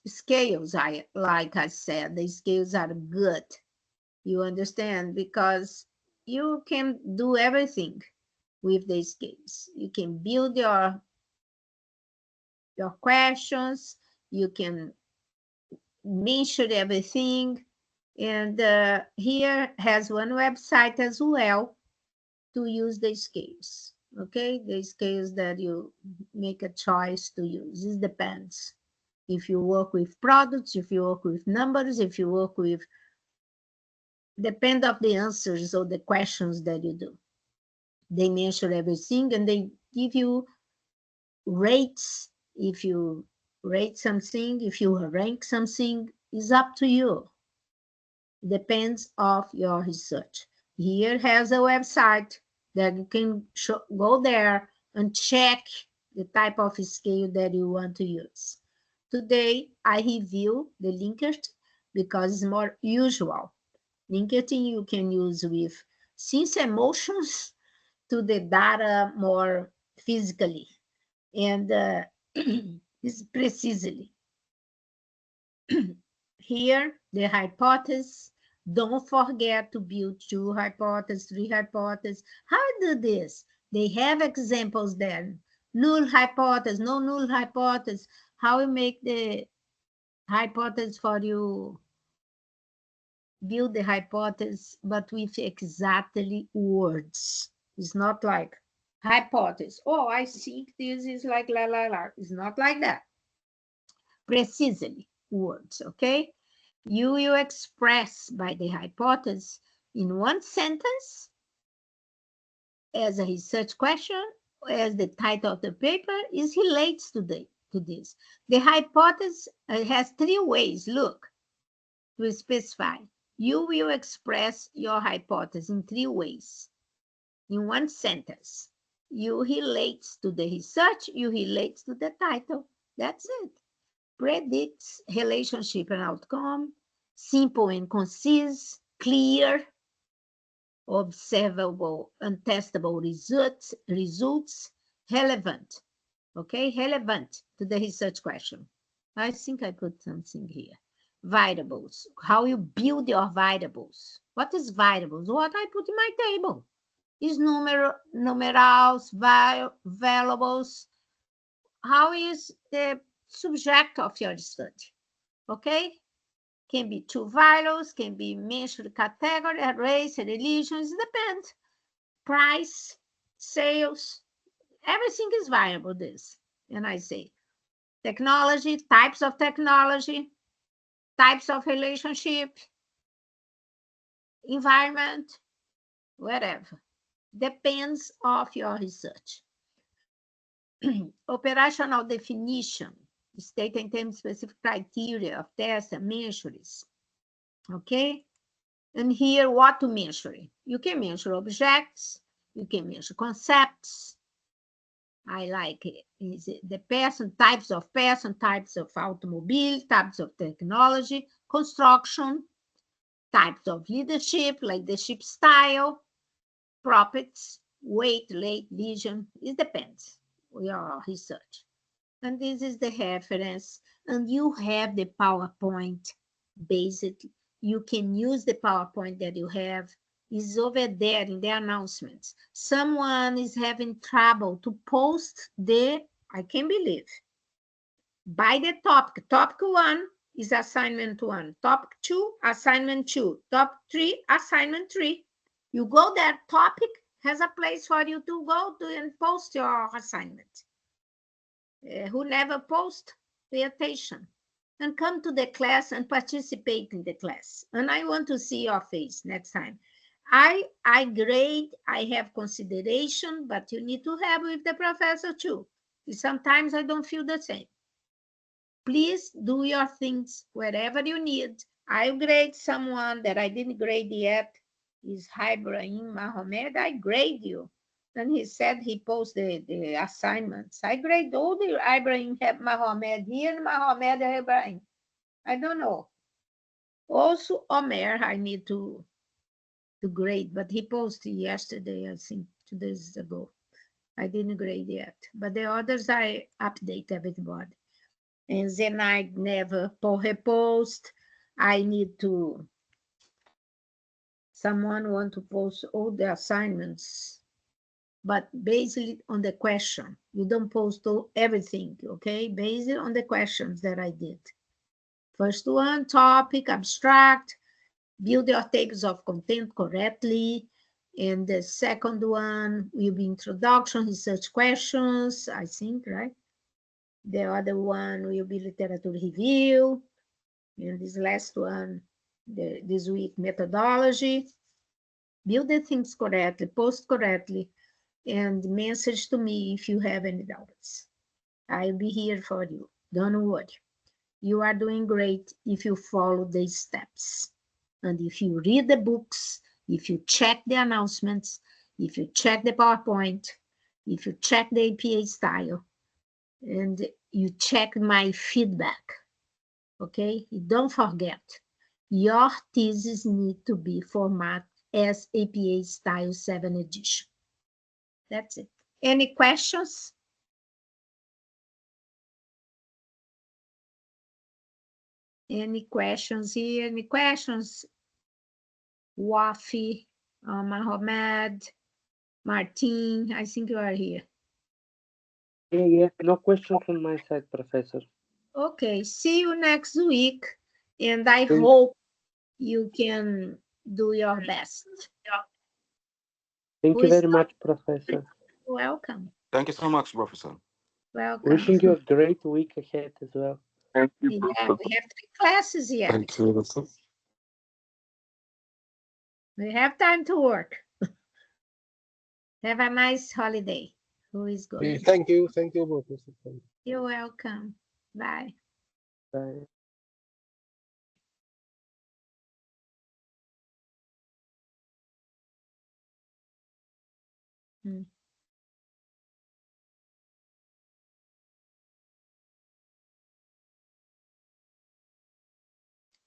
A: scales, like I said, the scales are good. You understand? Because you can do everything with the scales. You can build your questions, you can measure everything. And here has one website as well to use the scales. Okay, the scales that you make a choice to use. It depends. If you work with products, if you work with numbers, if you work with, depend of the answers or the questions that you do. They measure everything and they give you rates. If you rate something, if you rank something, is up to you. Depends of your research. Here has a website that you can go there and check the type of scale that you want to use. Today, I review the Linkert because it's more usual. Linkerting you can use with since emotions to the data more physically and is precisely. Here, the hypothesis. Don't forget to build 2 hypotheses, 3 hypotheses. How do this? They have examples there. Null hypothesis, no null hypothesis. How you make the hypothesis for you, build the hypothesis, but with exactly words. It's not like hypothesis. Oh, I think this is like la la la. It's not like that. Precisely words, okay? You will express by the hypothesis in one sentence as a research question, as the title of the paper is relates to this. The hypothesis has 3 ways, look, to specify. You will express your hypothesis in 3 ways. In one sentence, you relates to the research, you relates to the title. That's it. Predicts relationship and outcome, simple and concise, clear, observable and testable results, relevant, okay, relevant to the research question. I think I put something here. Variables, how you build your variables. What is variables? What I put in my table is numerals, variables. How is the subject of your study, okay? Can be 2 values, can be mentioned category, race, religions, depends. Price, sales, everything is variable this. And I say technology, types of relationship, environment, whatever. Depends of your research. Operational definition, state and term specific criteria of tests and measures. Okay? And here, what to measure? You can measure objects, you can measure concepts. I like it. Is it the types of automobile, types of technology, construction, types of leadership style, profits, weight, late, vision. It depends on your research. And this is the reference. And you have the PowerPoint. Basically, you can use the PowerPoint that you have. Is over there in the announcements. Someone is having trouble to post I can't believe. By the topic. Topic 1 is assignment 1. Topic 2, assignment 2. Topic 3, assignment 3. You go there, topic has a place for you to go to and post your assignment. Who never post, pay attention and come to the class and participate in the class. And I want to see your face next time. I grade, I have consideration, but you need to have with the professor too. Sometimes I don't feel the same. Please do your things wherever you need. I grade someone that I didn't grade yet. Is Ibrahim Mohammed. I grade you. And he said he posted the assignments. I grade all the Ibrahim Mohammed here and Mohammed Ibrahim. I don't know. Also, Omer, I need to grade, but he posted yesterday, I think 2 days ago. I didn't grade yet, but the others I update everybody. And then I never repost. I need to, someone want to post all the assignments, but basically on the question. You don't post everything, okay? Based on the questions that I did. First one, topic, abstract, build your tables of content correctly. And the second one will be introduction, research questions, I think, right? The other one will be literature review. And this last one, this week, methodology. Build the things correctly, post correctly, and message to me if you have any doubts. I'll be here for you. Don't worry. You are doing great if you follow these steps. And if you read the books, if you check the announcements, if you check the PowerPoint, if you check the APA style, and you check my feedback, okay? Don't forget, your thesis need to be formatted as APA style 7 edition. That's it. Any questions? Any questions here? Any questions? Wafi, Mahomed, Martin, I think you are here.
B: Yeah, no question from my side, Professor.
A: Okay, see you next week, and I
B: Thank-
A: hope you can do your best.
B: Thank
A: Who
B: you
A: is
B: very much, Professor.
A: welcome?
D: Thank you so much, Professor.
A: Welcome.
B: Wishing you a great week ahead as well.
D: Thank you,
A: Yeah,
D: Professor.
A: we have 3 classes here.
D: Thank you.
A: We have time to work. Have a nice holiday. Who is going?
E: Thank you, Professor.
A: You're welcome. Bye.
B: Bye.
A: Hmm.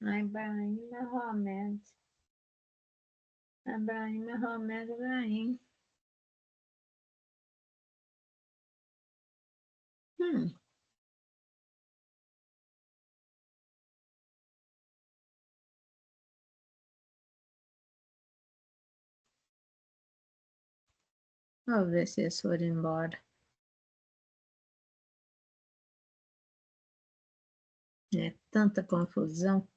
A: Ibrahim Mohammed. Ibrahim Mohammed Ibrahim. Vamos ver se eles foram embora. É tanta confusão.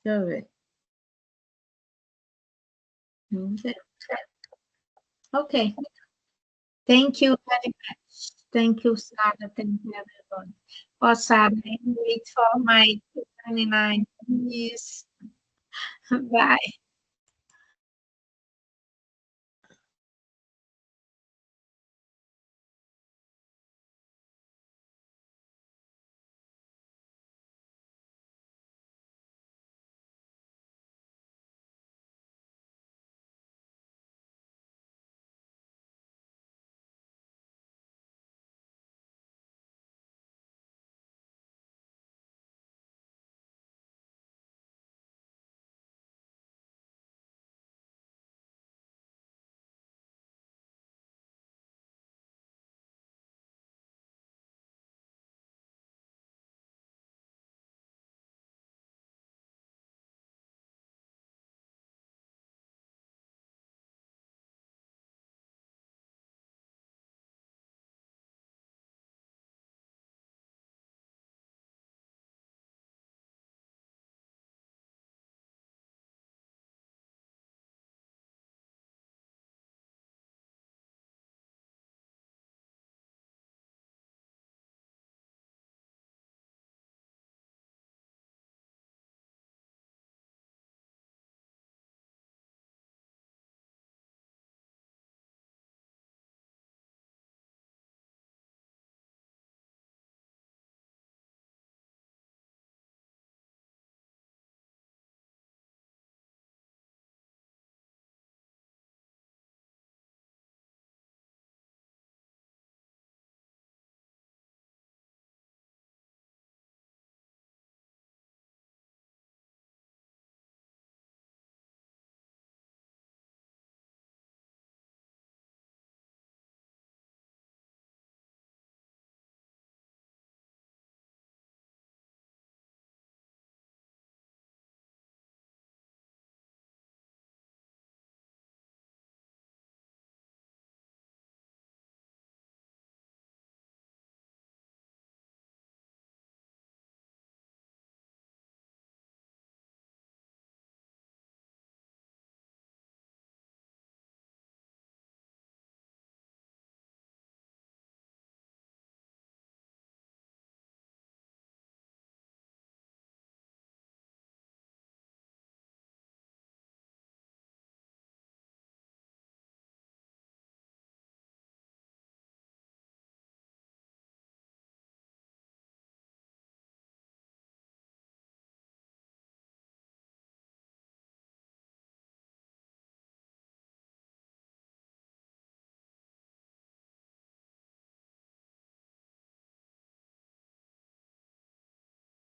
A: Deixa eu ver. Okay. Thank you very much. Thank you, Sarah. Thank you, everyone. Oh, Sarah, I wait for my 29 years. Bye.